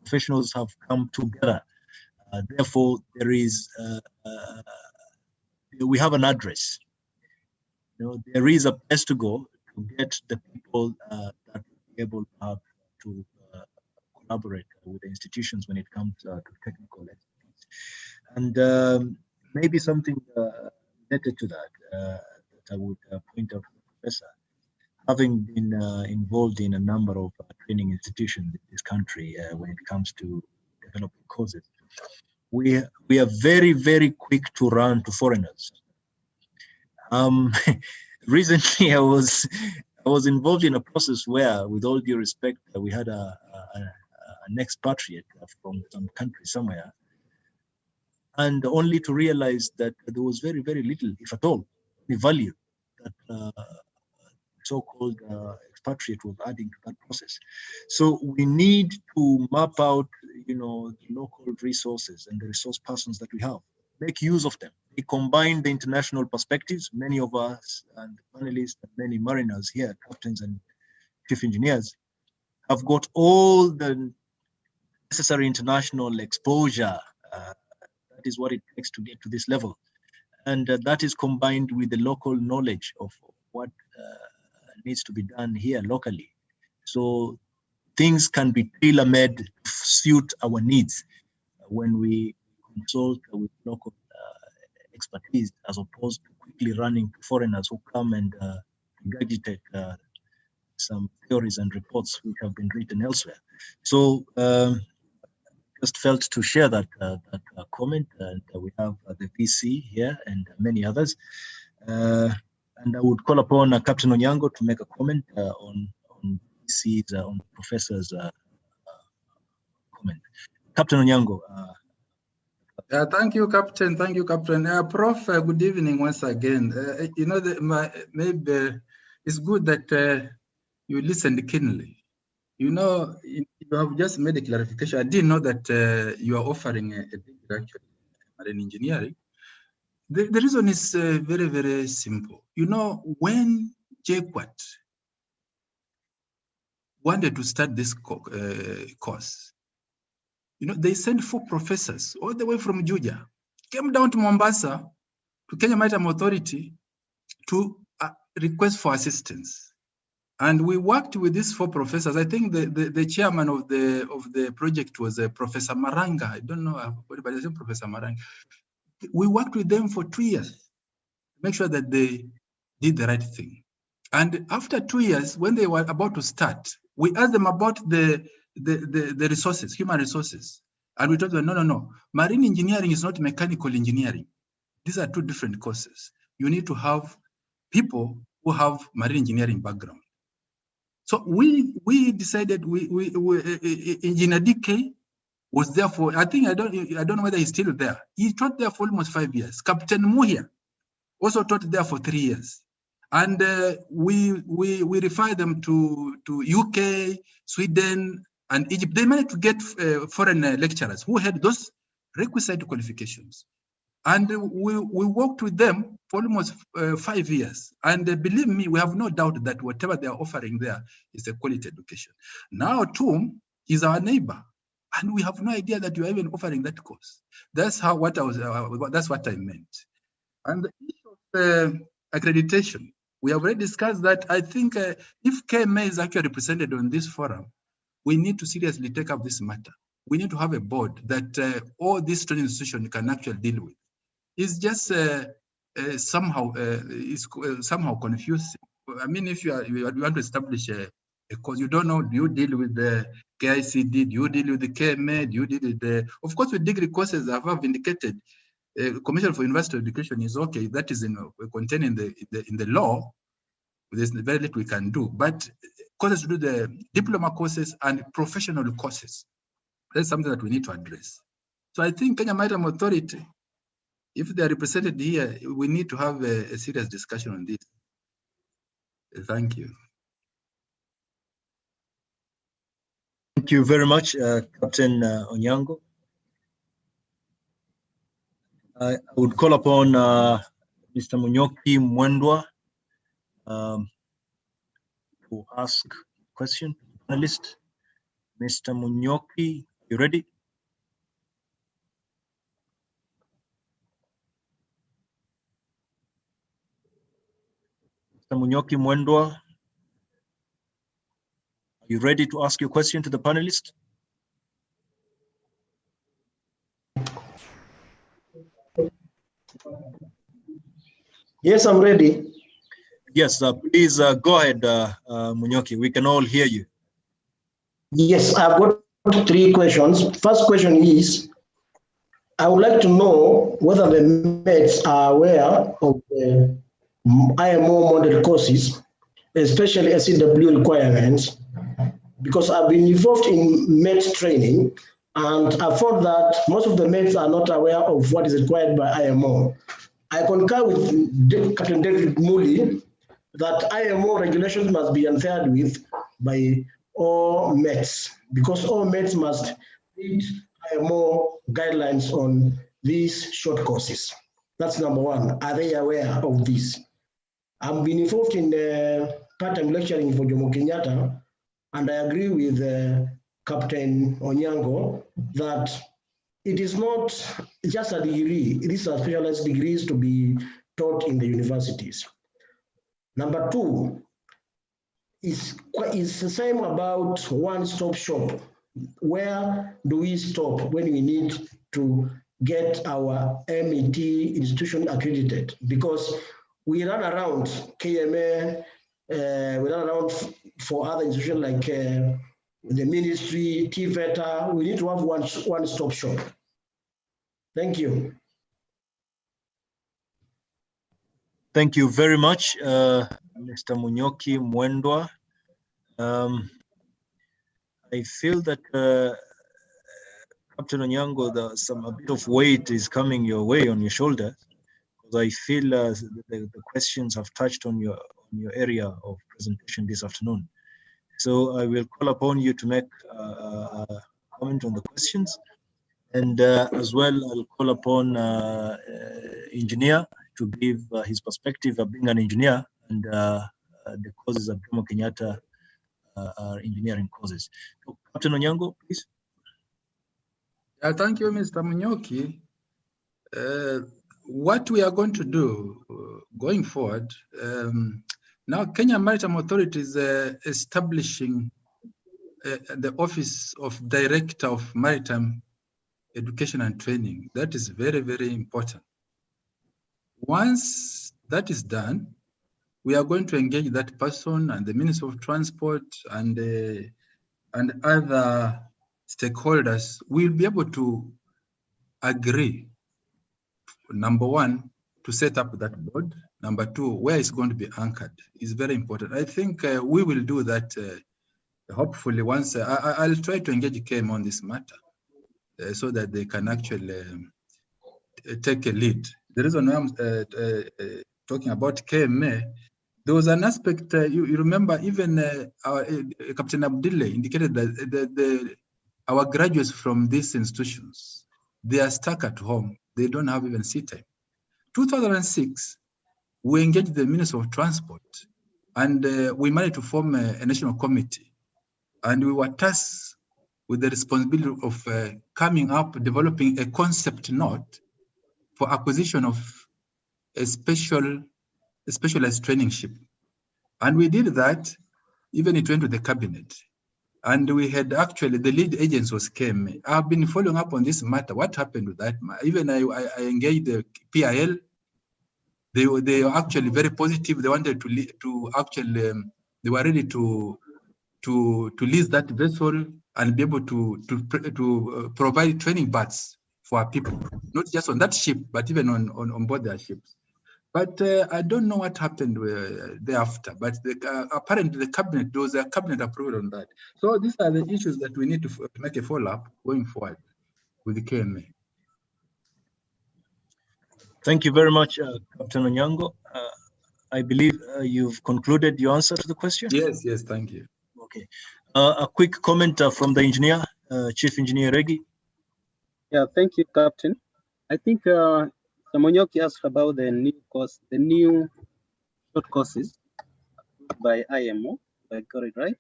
professionals have come together, therefore there is, we have an address. You know, there is a place to go to get the people that will be able to collaborate with the institutions when it comes to technical expertise. And maybe something related to that that I would point out to the professor. Having been involved in a number of training institutions in this country when it comes to developing courses, we are very, very quick to run to foreigners. Recently, I was involved in a process where, with all due respect, we had an expatriate from some country somewhere, and only to realize that there was very, very little, if at all, the value that so-called expatriate was adding to that process. So we need to map out, you know, the local resources and the resource persons that we have. Make use of them. We combine the international perspectives. Many of us and panelists and many mariners here, captains and chief engineers, have got all the necessary international exposure. That is what it takes to get to this level. And that is combined with the local knowledge of what needs to be done here locally. So things can be tailor-made to suit our needs when we consult with local expertise, as opposed to quickly running to foreigners who come and regurgitate some theories and reports which have been written elsewhere. So just felt to share that comment. We have the VC here and many others. And I would call upon Captain Onyango to make a comment on VC's, on the professor's comment. Captain Onyango. Thank you, Captain. Thank you, Captain. Prof, good evening once again. You know, maybe it's good that you listened keenly. You know, you have just made a clarification. I didn't know that you are offering a degree actually in marine engineering. The reason is very, very simple. You know, when JQuat wanted to start this course, you know, they sent 4 professors all the way from Juja, came down to Mombasa, to Kenya Maritime Authority to request for assistance. And we worked with these 4 professors. I think the chairman of the project was Professor Maranga. I don't know, but I think Professor Maranga. We worked with them for 2 years to make sure that they did the right thing. And after 2 years, when they were about to start, we asked them about the resources, human resources. And we told them, no. Marine engineering is not mechanical engineering. These are 2 different courses. you need to have people who have marine engineering background. So we decided Engineer DK was there for, I don't know whether he's still there. He taught there for almost 5 years. Captain Muhia also taught there for 3 years. And we refer them to UK, Sweden, and Egypt. They managed to get foreign lecturers who had those requisite qualifications. And we worked with them for almost 5 years. And believe me, we have no doubt that whatever they are offering there is a quality education. Now, TUM is our neighbor, and we have no idea that you are even offering that course. That's what I meant. And the issue of accreditation, we have already discussed that. I think if KMA is actually represented on this forum, we need to seriously take up this matter. We need to have a board that all these training institutions can actually deal with. It's just somehow confusing. I mean, if you want to establish a course, you don't know, do you deal with the KICD, do you deal with the KMA, do you deal with the, of course, with degree courses, I have indicated, Commission for University Education is okay, that is contained in the law. There's very little we can do, but courses to do the diploma courses and professional courses, that's something that we need to address. So I think Kenya Maritime Authority, if they are represented here, we need to have a serious discussion on this. Thank you. Thank you very much, Captain Onyango. I would call upon Mr. Munyoki Mwendwa to ask a question. Panelist, Mr. Munyoki, you ready? Mr. Munyoki Mwendwa, are you ready to ask your question to the panelist? Yes, I'm ready. Yes, please go ahead, Munyoki. We can all hear you. Yes, I've got 3 questions. First question is, I would like to know whether the mates are aware of the IMO model courses, especially SCW requirements, because I've been involved in mates training, and I found that most of the mates are not aware of what is required by IMO. I concur with Captain David Muli that IMO regulations must be adhered with by all mates, because all mates must read IMO guidelines on these short courses. That's number 1. Are they aware of this? I've been involved in part-time lecturing for Jomo Kenyatta, and I agree with Captain Onyango that it is not just a degree, these are specialized degrees to be taught in the universities. Number 2 is the same about one-stop shop. Where do we stop when we need to get our MET institution accredited? Because we run around KMA, we run around for other institutions like the ministry, TVETA. We need to have one-stop shop. Thank you. Thank you very much, Mr. Munyoki Mwendwa. I feel that Captain Onyango, a bit of weight is coming your way on your shoulder, because I feel the questions have touched on your area of presentation this afternoon. So I will call upon you to make a comment on the questions, and as well I'll call upon engineer to give his perspective of being an engineer, and the courses at Jomo Kenyatta are engineering courses. So, Captain Onyango, please. Thank you, Mr. Munyoki. What we are going to do going forward, now Kenya Maritime Authority is establishing the Office of Director of Maritime Education and Training. That is very, very important. Once that is done, we are going to engage that person and the Minister of Transport and other stakeholders. We'll be able to agree, number 1, to set up that board. Number two, where it's going to be anchored is very important. I think we will do that hopefully once. I'll try to engage KM on this matter so that they can actually take a lead. The reason why I'm talking about KMA, there was an aspect, you remember even our, Captain Abdullah indicated that our graduates from these institutions, they are stuck at home. They don't have even seat time. 2006, we engaged the Minister of Transport and we managed to form a national committee. And we were tasked with the responsibility of coming up, developing a concept note for acquisition of a specialized traineeship. And we did that, even it went to the cabinet. And we had actually, the lead agency was KMA. I've been following up on this matter. What happened with that? Even I engaged the PIL. They were actually very positive. They wanted to actually, they were ready to lease that vessel and be able to provide training berths for our people, not just on that ship, but even on board their ships. But I don't know what happened thereafter. But apparently the cabinet, there was a cabinet approval on that. So these are the issues that we need to make a follow-up going forward with the KMA. Thank you very much, Captain Onyango. I believe you've concluded your answer to the question? Yes, thank you. Okay. A quick comment from the engineer, Chief Engineer Regi. Yeah, thank you, Captain. I think Samonyoki asked about the new course, the new short courses by IMO, if I got it right.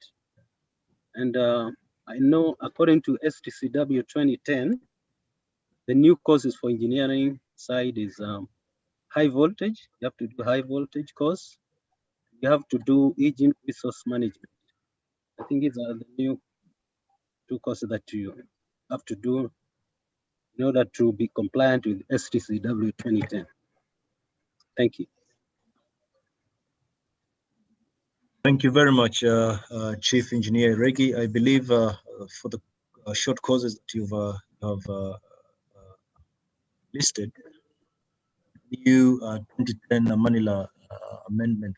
And I know according to STCW 2010, the new courses for engineering side is high voltage. You have to do high voltage course. You have to do agent resource management. I think these are the new two courses that you have to do in order to be compliant with STCW 2010. Thank you. Thank you very much, Chief Engineer Regi. I believe for the short courses that you've listed, new 2010 Manila Amendment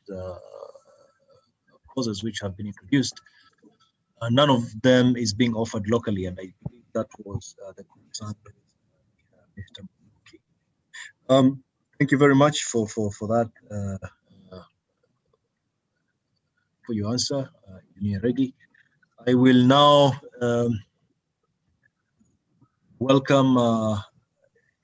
courses which have been introduced, none of them is being offered locally, and I believe that was the concern. Thank you very much for that, for your answer, Engineer Regi. I will now welcome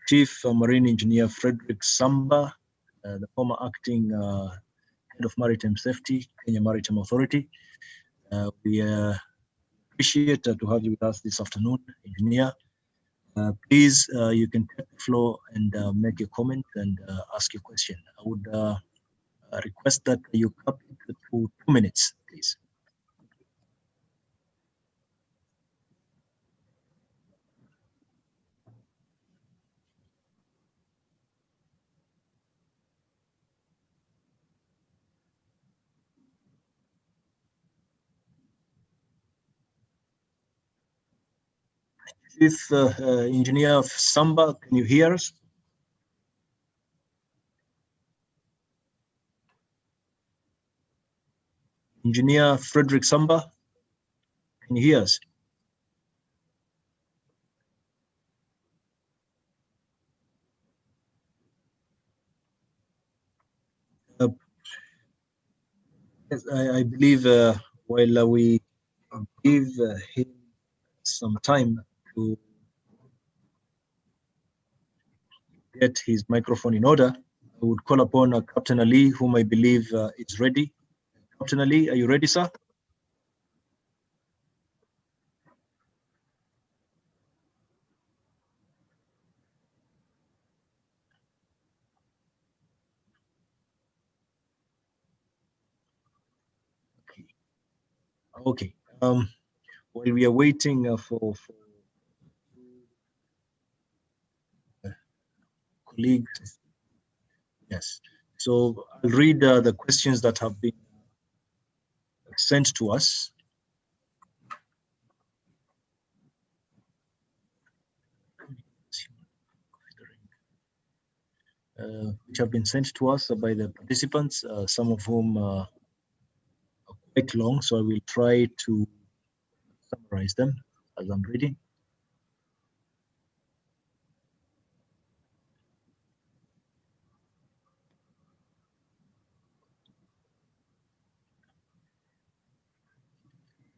Chief Marine Engineer Frederick Samba, the former acting Head of Maritime Safety, Kenya Maritime Authority. We appreciate to have you with us this afternoon, Engineer. Please, you can take the floor and make a comment and ask your question. I would request that you cap it to 2 minutes, please. Chief Engineer Samba, can you hear us? Engineer Frederick Samba, can you hear us? Yes, I believe while we give him some time to get his microphone in order, I would call upon Captain Ali, whom I believe is ready. Captain Ali, are you ready, sir? Okay. While we are waiting for colleagues, yes. So I'll read the questions that have been sent to us. which have been sent to us by the participants, some of whom are quite long, so I will try to summarize them as I'm reading.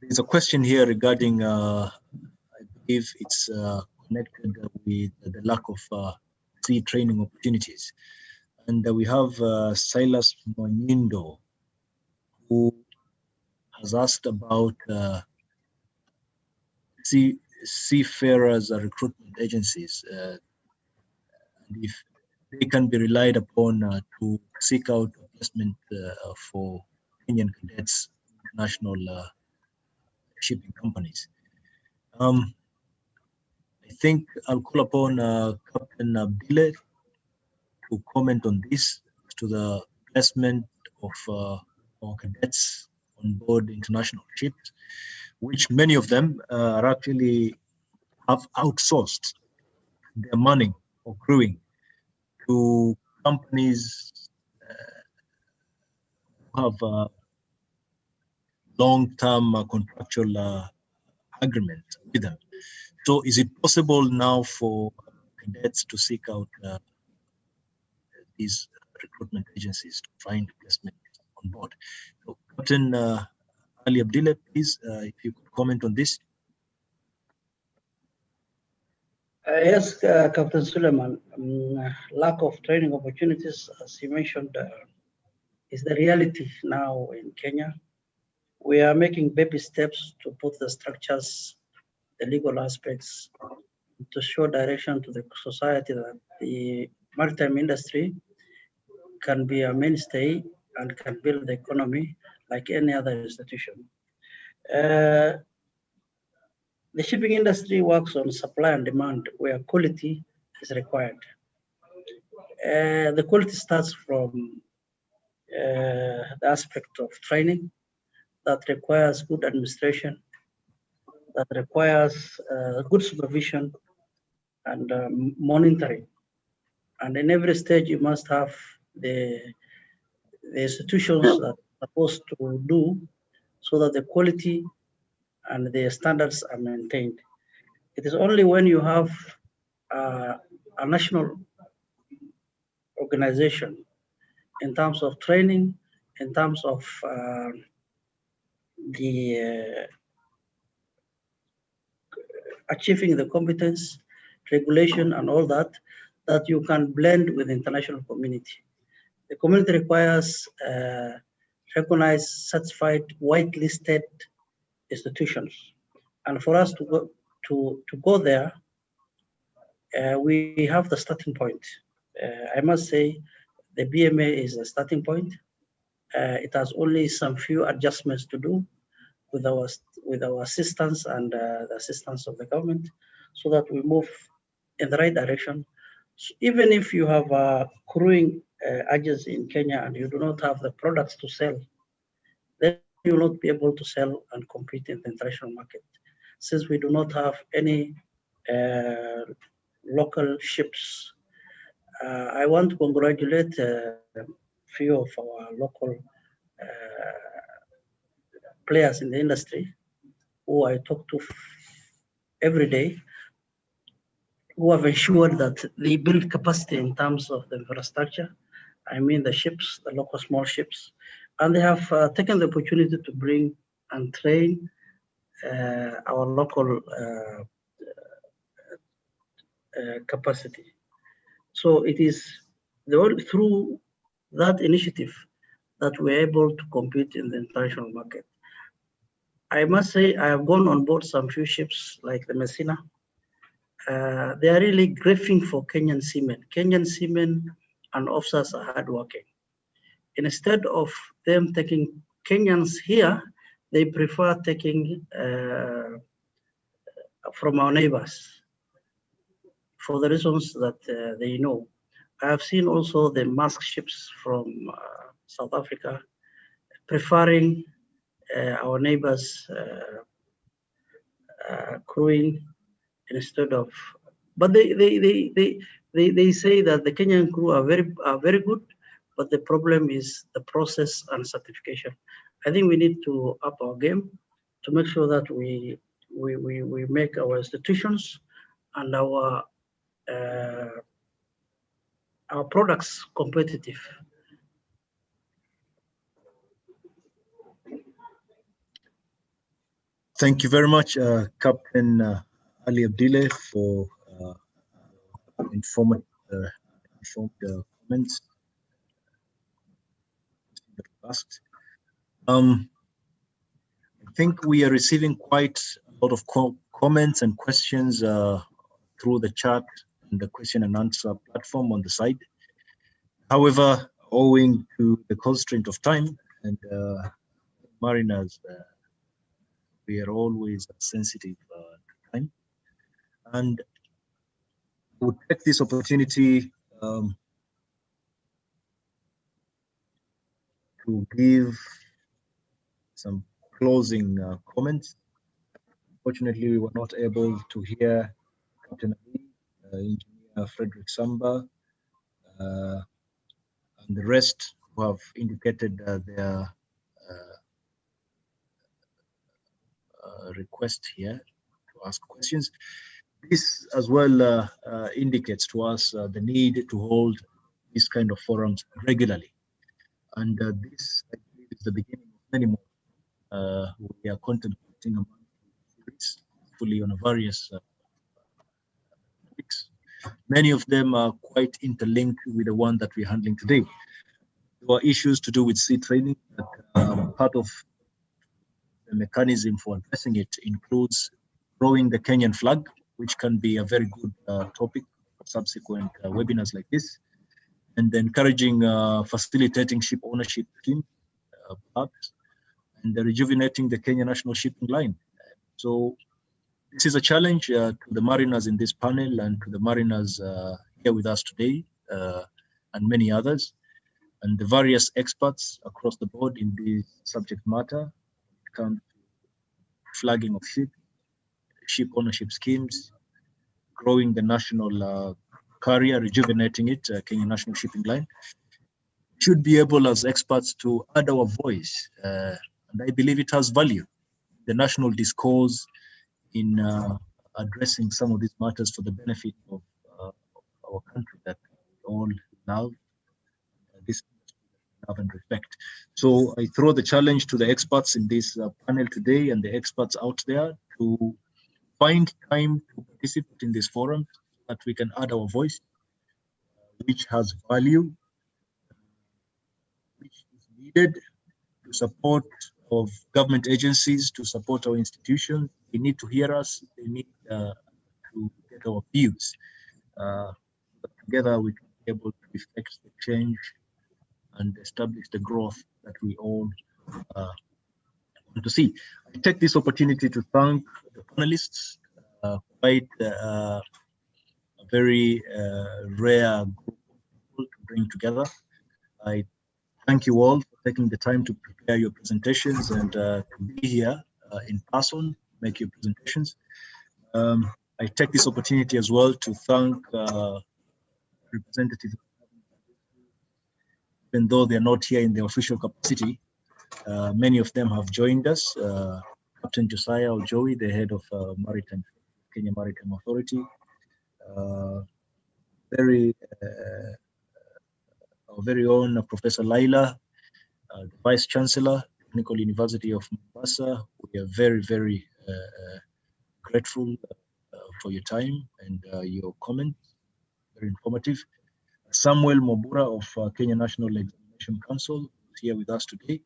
There's a question here regarding, I believe it's connected with the lack of sea training opportunities. And we have Silas Monindo, who has asked about seafarers recruitment agencies, and if they can be relied upon to seek out placement for Kenyan cadets, international shipping companies. I think I'll call upon Captain Abdile to comment on this, to the placement of our cadets on board international ships, which many of them are actually have outsourced their money or crewing to companies who have long-term contractual agreement with them. So is it possible now for cadets to seek out these recruitment agencies to find placement on board? So Captain Ali Abdillah, please, if you could comment on this. Yes, Captain Suleiman, lack of training opportunities, as you mentioned, is the reality now in Kenya. We are making baby steps to put the structures, the legal aspects, to show direction to the society that the maritime industry can be a mainstay and can build the economy like any other institution. The shipping industry works on supply and demand where quality is required. The quality starts from the aspect of training that requires good administration, that requires good supervision and monitoring. And in every stage, you must have the institutions that are supposed to do so that the quality and the standards are maintained. It is only when you have a national organization in terms of training, in terms of the achieving the competence, regulation, and all that, that you can blend with the international community. The community requires recognized, certified, whitelisted institutions. And for us to go there, we have the starting point. I must say the BMA is the starting point. It has only some few adjustments to do with our assistance and the assistance of the government, so that we move in the right direction. So even if you have a crewing agency in Kenya and you do not have the products to sell, then you will not be able to sell and compete in the international market, since we do not have any local ships. I want to congratulate a few of our local players in the industry who I talk to every day, who have ensured that they build capacity in terms of the infrastructure. I mean the ships, the local small ships, and they have taken the opportunity to bring and train our local capacity. So it is through that initiative that we're able to compete in the international market. I must say I have gone on board some few ships like the Messina. They are really grateful for Kenyan seamen. Kenyan seamen and officers are hardworking. Instead of them taking Kenyans here, they prefer taking from our neighbors for the reasons that they know. I have seen also the mask ships from South Africa preferring our neighbors crewing instead of, but they say that the Kenyan crew are very good, but the problem is the process and certification. I think we need to up our game to make sure that we make our institutions and our products competitive. Thank you very much, Captain Ali Abdile, for informed comments that were asked. I think we are receiving quite a lot of comments and questions through the chat and the question and answer platform on the side. However, owing to the constraint of time and mariners, we are always sensitive to time. And I would take this opportunity to give some closing comments. Fortunately, we were not able to hear Captain Ali, Engineer Frederick Samba, and the rest who have indicated their request here to ask questions. This as well indicates to us the need to hold this kind of forums regularly. And this, I believe, is the beginning of many more. We are contemplating a series, fully on various topics. Many of them are quite interlinked with the one that we're handling today. There are issues to do with sea training, but part of the mechanism for addressing it includes growing the Kenyan flag, which can be a very good topic for subsequent webinars like this, and encouraging facilitating ship ownership scheme parks, and rejuvenating the Kenya National Shipping Line. So this is a challenge to the mariners in this panel and to the mariners here with us today and many others, and the various experts across the board in this subject matter. It comes to flagging of ship ownership schemes, growing the national carrier, rejuvenating it, Kenya National Shipping Line. Should be able as experts to add our voice, and I believe it has value. The national discourse in addressing some of these matters for the benefit of our country that we all love, this love and respect. So I throw the challenge to the experts in this panel today and the experts out there to find time to participate in this forum so that we can add our voice, which has value, which is needed to support of government agencies, to support our institutions. They need to hear us. They need to get our views. But together we can be able to effect the change and establish the growth that we all want to see. I take this opportunity to thank the panelists, quite a very rare group of people to bring together. I thank you all for taking the time to prepare your presentations and to be here in person, make your presentations. I take this opportunity as well to thank representatives, even though they're not here in the official capacity. Many of them have joined us. Captain Josiah Ojowi, the head of Maritime, Kenya Maritime Authority. Our very own Professor Laila, the Vice Chancellor, Technical University of Mombasa. We are very, very grateful for your time and your comments, very informative. Samuel Mobura of Kenya National Examination Council is here with us today.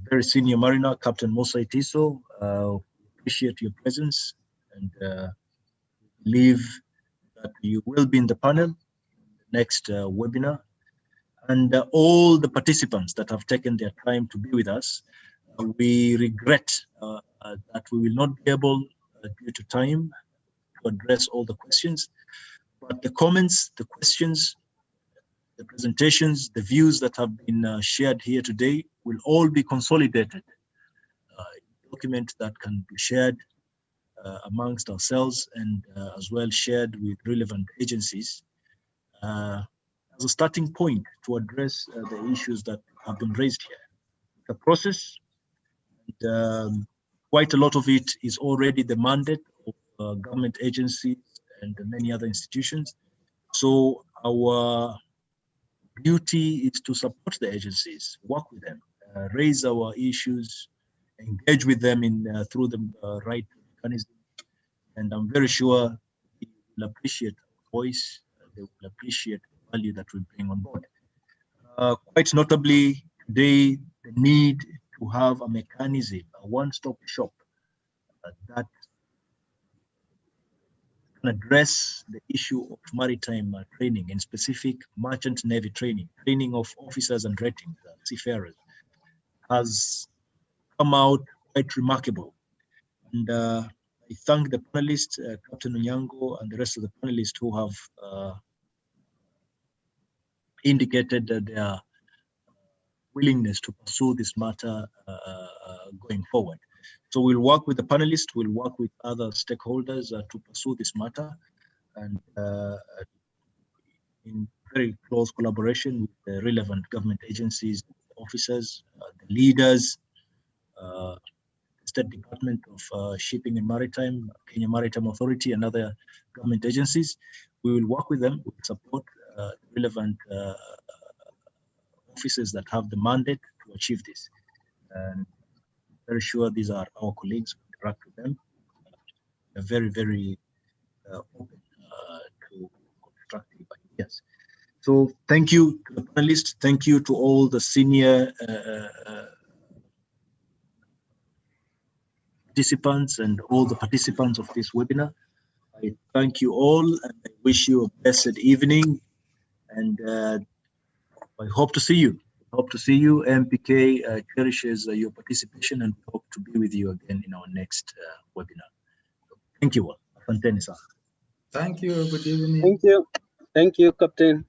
Very senior mariner, Captain Musa Itiso. Appreciate your presence and believe that you will be in the panel in the next webinar. And all the participants that have taken their time to be with us, we regret that we will not be able, due to time, to address all the questions. But the comments, the questions, the presentations, the views that have been shared here today will all be consolidated in a document that can be shared amongst ourselves and as well shared with relevant agencies as a starting point to address the issues that have been raised here. The process, and, quite a lot of it is already the mandate of government agencies and many other institutions. So our duty is to support the agencies, work with them, raise our issues, engage with them in through the right mechanism. And I'm very sure they will appreciate our voice. They will appreciate the value that we bring on board. Quite notably, today, the need to have a mechanism, a one-stop shop that can address the issue of maritime training, in specific merchant navy training, training of officers and ratings, seafarers, has come out quite remarkable. And I thank the panelists, Captain Onyango and the rest of the panelists who have indicated their willingness to pursue this matter going forward. So we'll work with the panelists, we'll work with other stakeholders to pursue this matter, and in very close collaboration with the relevant government agencies, officers, the leaders, the State Department of Shipping and Maritime, Kenya Maritime Authority, and other government agencies. We will work with them, we will support relevant officers that have the mandate to achieve this. And very sure these are our colleagues, we interact with them. They're very, very open to constructive ideas. So thank you to the panelists, thank you to all the senior participants and all the participants of this webinar. I thank you all and I wish you a blessed evening, and I hope to see you. Hope to see you. MPK cherishes your participation and hope to be with you again in our next webinar. Thank you all. Asanteni sana. Thank you. Good evening. Thank you. Thank you, Captain.